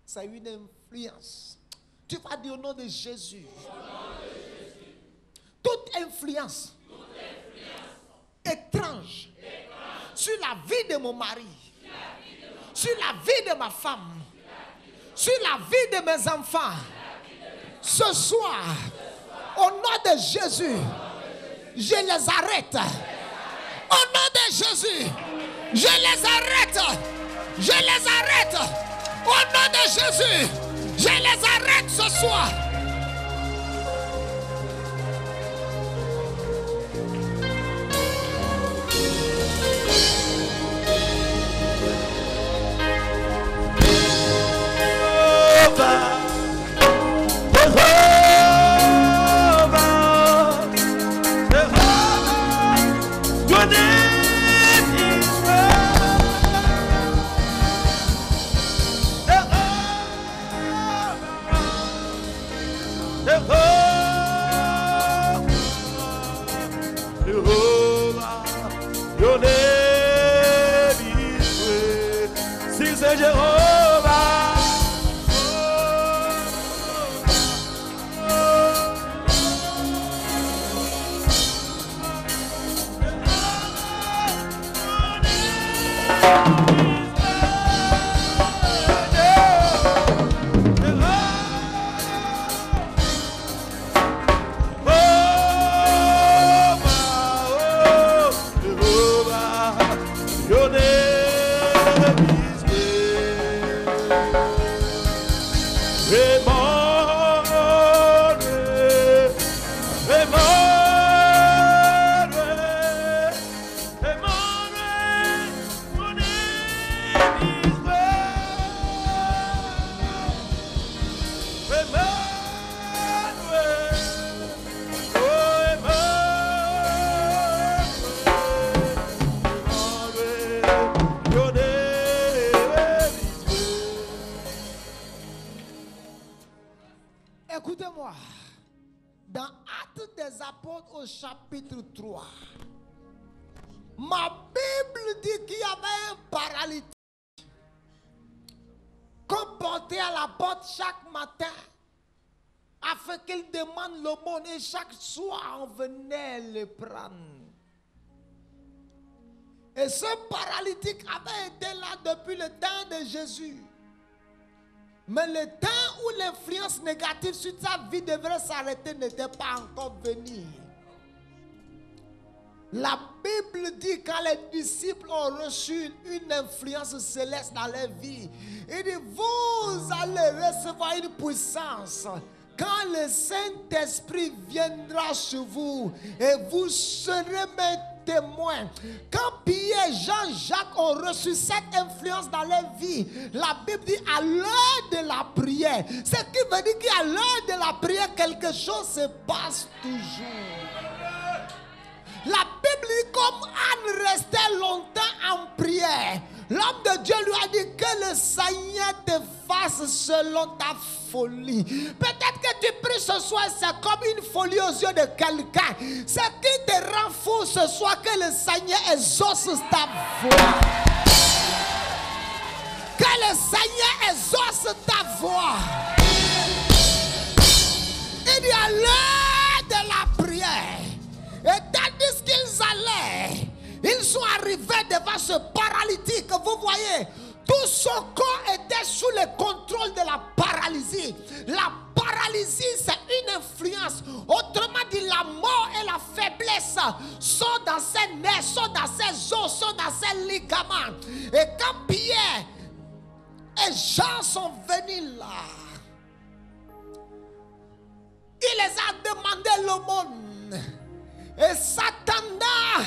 c'est une influence. Tu vas dire au nom de Jésus. Toute influence étrange sur la vie de mon mari, sur la vie de ma femme, sur la vie de mes enfants, ce soir, au nom de Jésus, je les arrête. Au nom de Jésus, je les arrête. Je les arrête. Au nom de Jésus, je les arrête ce soir. Écoutez-moi, dans Actes des Apôtres au chapitre 3, ma Bible dit qu'il y avait un paralytique qu'on portait à la porte chaque matin afin qu'il demande l'aumône et chaque soir on venait le prendre. Et ce paralytique avait été là depuis le temps de Jésus. Mais le temps où l'influence négative sur sa vie devrait s'arrêter n'était pas encore venu. La Bible dit quand les disciples ont reçu une influence céleste dans leur vie, il dit vous allez recevoir une puissance quand le Saint-Esprit viendra sur vous et vous serez mes témoins. Quand Pierre, Jean, Jacques ont reçu cette influence dans leur vie, la Bible dit à l'heure de la prière. Ce qui veut dire qu'à l'heure de la prière, quelque chose se passe toujours. La Bible dit comme Anne restait longtemps en prière, l'homme de Dieu lui a dit que le Seigneur te fasse selon ta folie. Peut-être que tu pries ce soir, c'est comme une folie aux yeux de quelqu'un. Ce qui te rend fou ce soir, que le Seigneur exauce ta voix. Que le Seigneur exauce ta voix. Il dit à l'heure de la prière, et tandis qu'ils allaient, ils sont arrivés devant ce paralytique. Vous voyez, tout son corps était sous le contrôle de la paralysie. La paralysie, c'est une influence. Autrement dit, la mort et la faiblesse sont dans ses nerfs, sont dans ses os, sont dans ses ligaments. Et quand Pierre et Jean sont venus là, il les a demandé l'aumône. Et s'attendant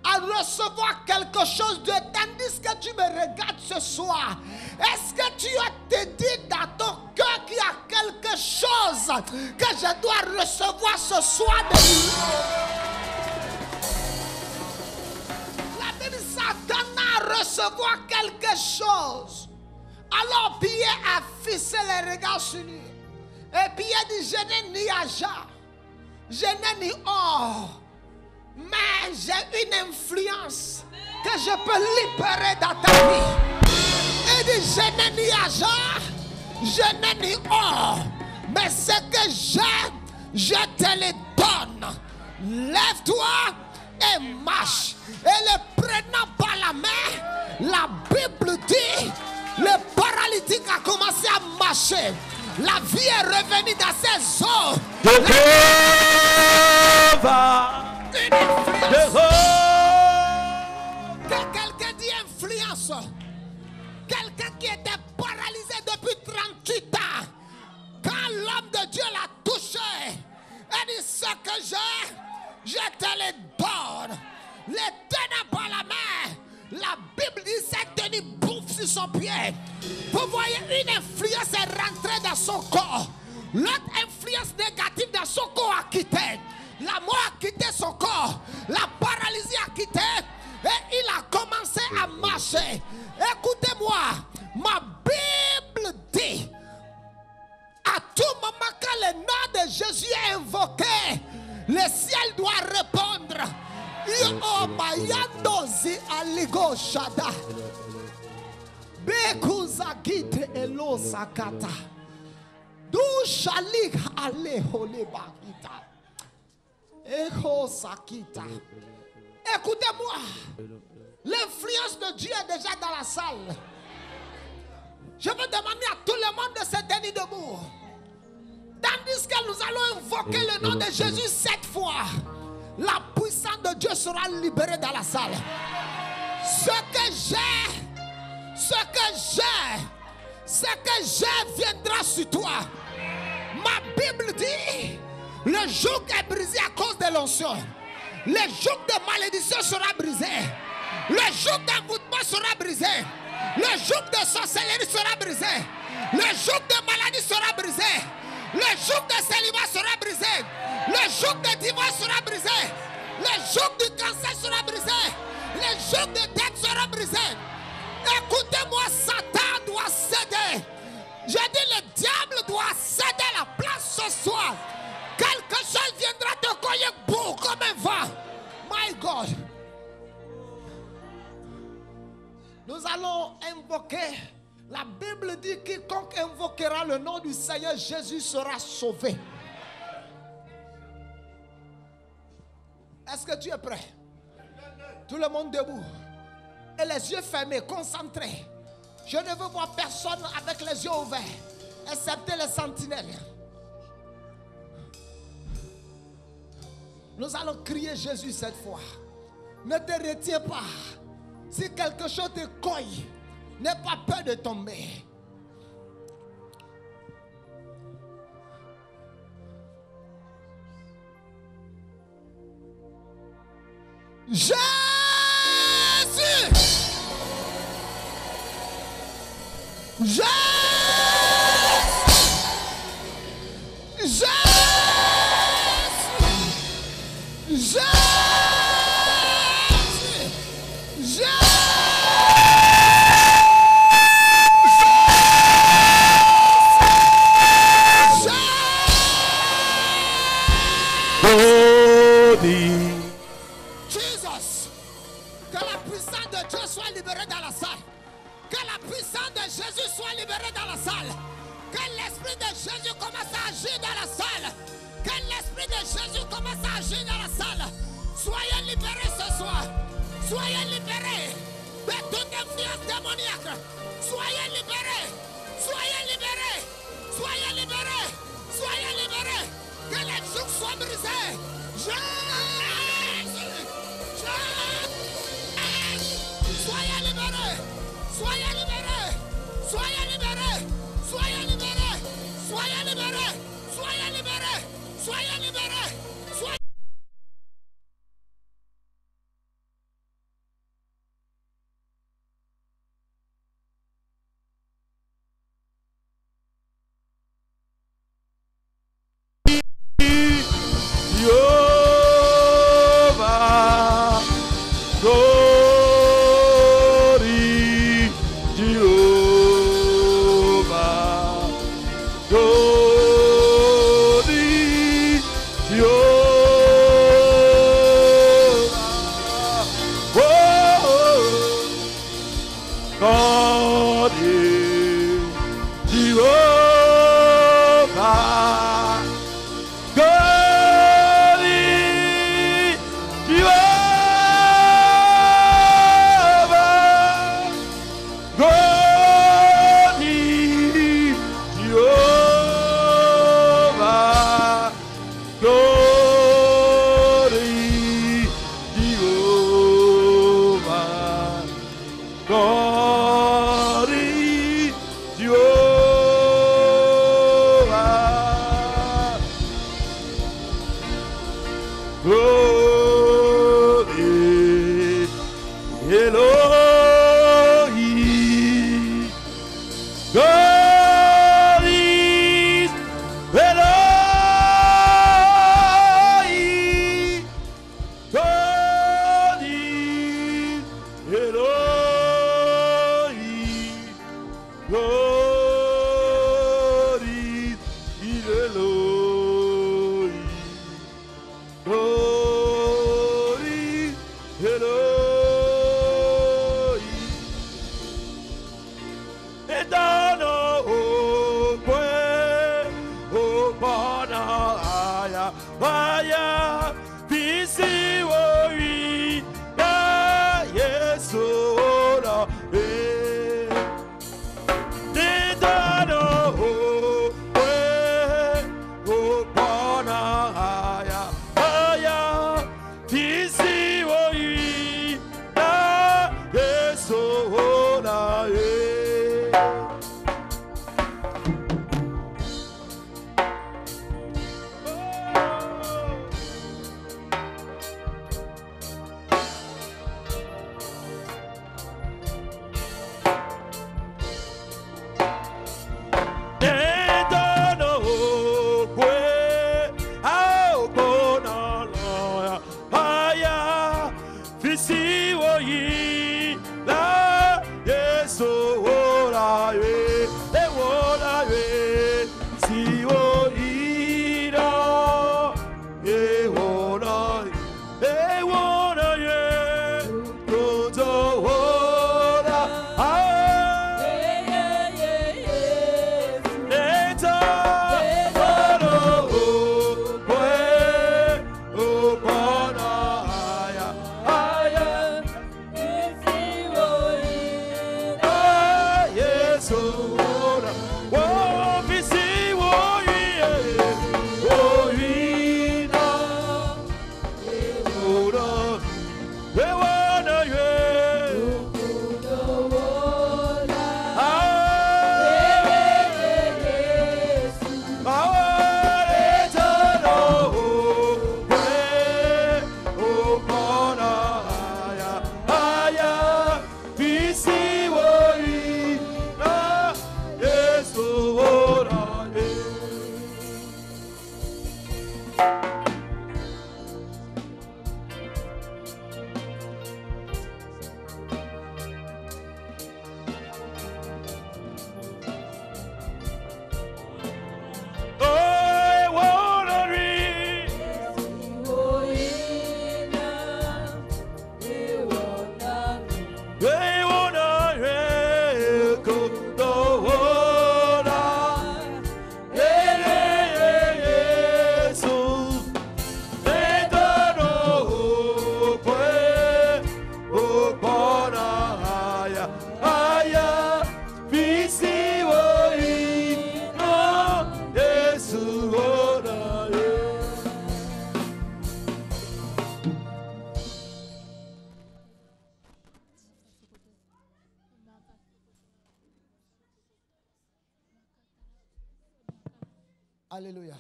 à recevoir quelque chose de, tandis que tu me regardes ce soir, est-ce que tu as te dit dans ton cœur qu'il y a quelque chose que je dois recevoir ce soir de lui? recevoir quelque chose. Alors Pierre a fixé les regards sur lui. Et Pierre dit, je n'ai ni argent, je n'ai ni or, mais j'ai une influence que je peux libérer dans ta vie. Il dit, je n'ai ni argent, je n'ai ni or, mais ce que j'ai, je te le donne. Lève-toi et marche. Et le prenant par la main, la Bible dit, le paralytique a commencé à marcher. La vie est revenue dans ses os. Quelqu'un dit influence. Quelqu'un qui était paralysé depuis 38 ans. Quand l'homme de Dieu l'a touché, il dit, ce que j'ai, je te le donne. Le tenant par la main, la Bible dit, s'est tenu bouffe sur son pied. Vous voyez, une influence est rentrée dans son corps. L'autre influence négative dans son corps a quitté. La mort a quitté son corps. La paralysie a quitté. Et il a commencé à marcher. Écoutez-moi, ma Bible dit, à tout moment quand le nom de Jésus est invoqué, le ciel doit répondre. Oh mayandozi aligo shada. Bekuzagite elo sakata. Du shalik ale hole bagita. Echo sakita. Écoutez-moi. L'influence de Dieu est déjà dans la salle. Je veux demander à tout le monde de se tenir debout. Tandis que nous allons invoquer le nom de Jésus 7 fois, la puissance de Dieu sera libérée dans la salle. Ce que j'ai viendra sur toi. Ma Bible dit, le joug est brisé à cause de l'onction. Le joug de malédiction sera brisé. Le joug d'envoûtement sera brisé. Le joug de sorcellerie sera brisé. Le joug de maladie sera brisé. Le joug de célibat sera brisé. Le joug de divorce sera brisé. Le joug du cancer sera brisé. Le joug de dette sera brisé. Écoutez-moi, Satan doit céder. Je dis, le diable doit céder la place ce soir. Quelque chose viendra te coller beau comme un vent. My God. Nous allons invoquer. La Bible dit, quiconque invoquera le nom du Seigneur Jésus sera sauvé. Est-ce que tu es prêt? Tout le monde debout. Et les yeux fermés, concentrés. Je ne veux voir personne avec les yeux ouverts, excepté les sentinelles. Nous allons crier Jésus cette fois. Ne te retiens pas. Si quelque chose te coille, n'aie pas peur de tomber. Jésus! Jésus! Jésus! Jésus! Jesus, que la puissance de Dieu soit libérée dans la salle. Que la puissance de Jésus soit libérée dans la salle. Que l'esprit de Jésus commence à agir dans la salle. Que l'esprit de Jésus commence à agir dans la salle. Soyez libérés ce soir. Soyez libérés de toute influence démoniaque. Soyez libérés. Soyez libérés. Soyez libérés. Soyez libérés. Que les jougs soient brisés. Soyez libérés. Soyez libérés. Soyez libérés. Soyez libérés. Soyez libérés. Soyez libérés. Soyez libérés. Soyez Jehovah, glory. Glory Jehovah. Glory Elohim. Glory Elohim. Glory Elohim. Glory Elohim. Glory Elohim. Et dans nos points, au Bonaya, Maya, Pisi, oui, Yesola, et dans nos points, au Bonaya, Maya, Pisi, oui, Yesola, Alléluia.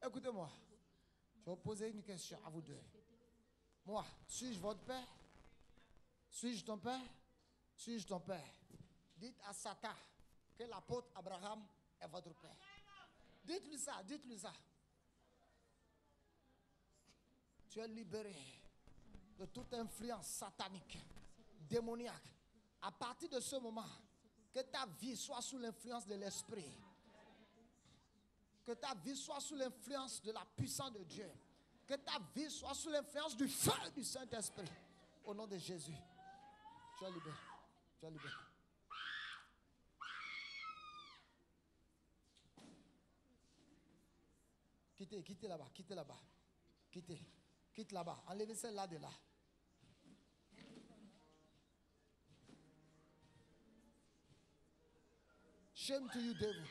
Écoutez-moi. Je vais poser une question à vous deux. Moi, suis-je votre père? Suis-je ton père? Suis-je ton père? Dites à Satan que l'apôtre Abraham est votre père. Dites-lui ça, dites-lui ça. Tu es libéré de toute influence satanique, démoniaque. À partir de ce moment, que ta vie soit sous l'influence de l'esprit. Que ta vie soit sous l'influence de la puissance de Dieu. Que ta vie soit sous l'influence du feu du Saint-Esprit. Au nom de Jésus. Tu es libéré. Tu es libéré. Quittez là-bas. Quittez là-bas. Quitte là-bas. Enlevez celle-là de là. Shame to you, devil.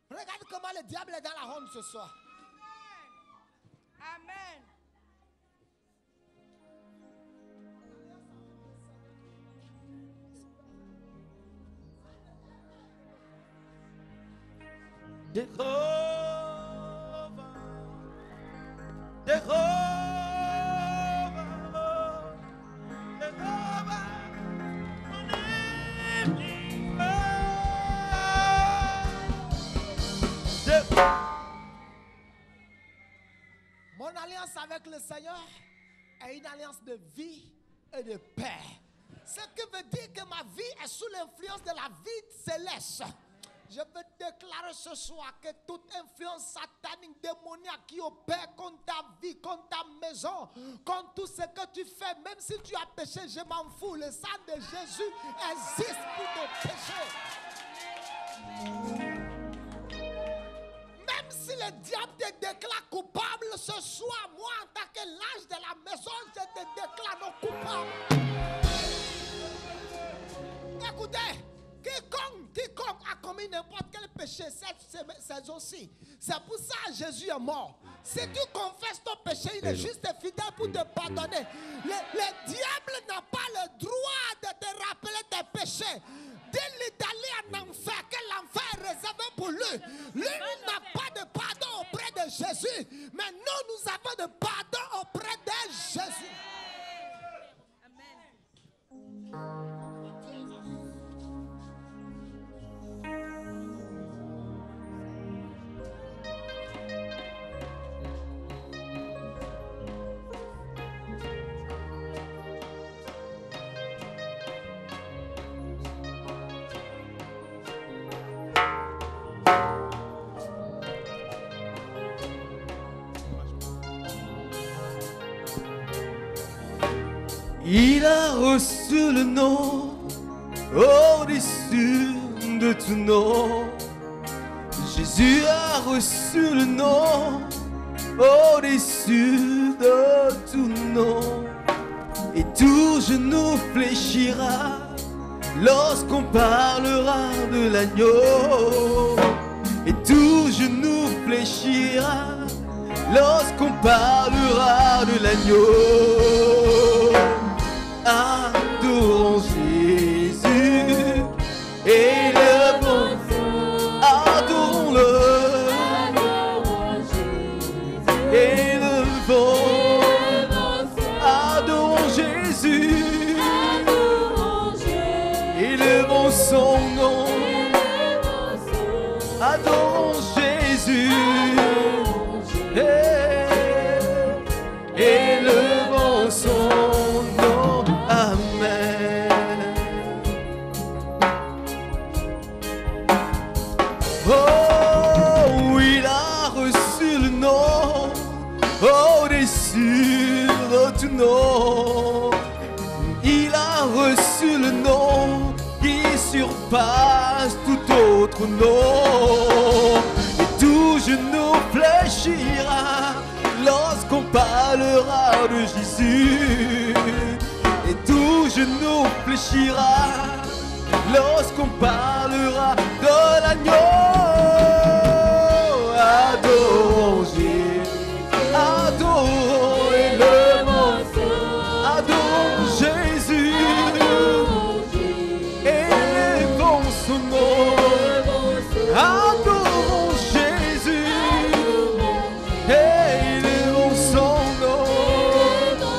Regarde comment le diable est dans la ronde ce soir. Amen. Mon alliance avec le Seigneur est une alliance de vie et de paix. Ce qui veut dire que ma vie est sous l'influence de la vie céleste. Je veux déclarer ce soir que toute influence satanique, démoniaque qui opère contre ta vie, contre ta maison, contre tout ce que tu fais, même si tu as péché, je m'en fous. Le sang de Jésus existe pour te pécher. Même si le diable te déclare coupable ce soir, moi en tant que l'ange de la maison, je te déclare non coupable. Écoutez, quiconque a commis n'importe quel péché cette saison-ci, c'est pour ça que Jésus est mort. Si tu confesses ton péché, il est juste et fidèle pour te pardonner. Le diable n'a pas le droit de te rappeler tes péchés. Dis-lui d'aller en enfer, que l'enfer est réservé pour lui. Lui n'a pas de pardon auprès de Jésus, mais nous avons de pardon auprès de Jésus. Il a reçu le nom au-dessus de tout nom. Jésus a reçu le nom au-dessus de tout nom. Et tout genou fléchira lorsqu'on parlera de l'agneau. Et tout genou fléchira lorsqu'on parlera de l'agneau. Adorons Jésus et le bon. Adorons-le et le bon. Adorons Jésus et le bon son nom. Adorons Jésus et le bon son nom. Amen. Oh, il a reçu le nom au-dessus de tout nom. Il a reçu le nom qui surpasse tout autre nom. Et tout genou fléchira lorsqu'on parlera de Jésus. Et tout genou fléchira lorsqu'on parlera de l'agneau. Adorons Jésus, adorons et le adorons Jésus et élevons son nom. Adorons Jésus et élevons son nom.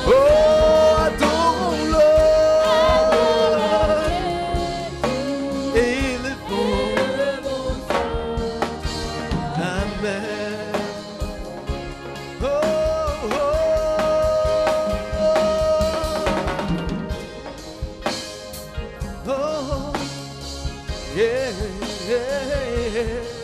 Oh, adorons-le et élevons. Amen. Oh, oh, oh, oh, yeah, yeah, yeah.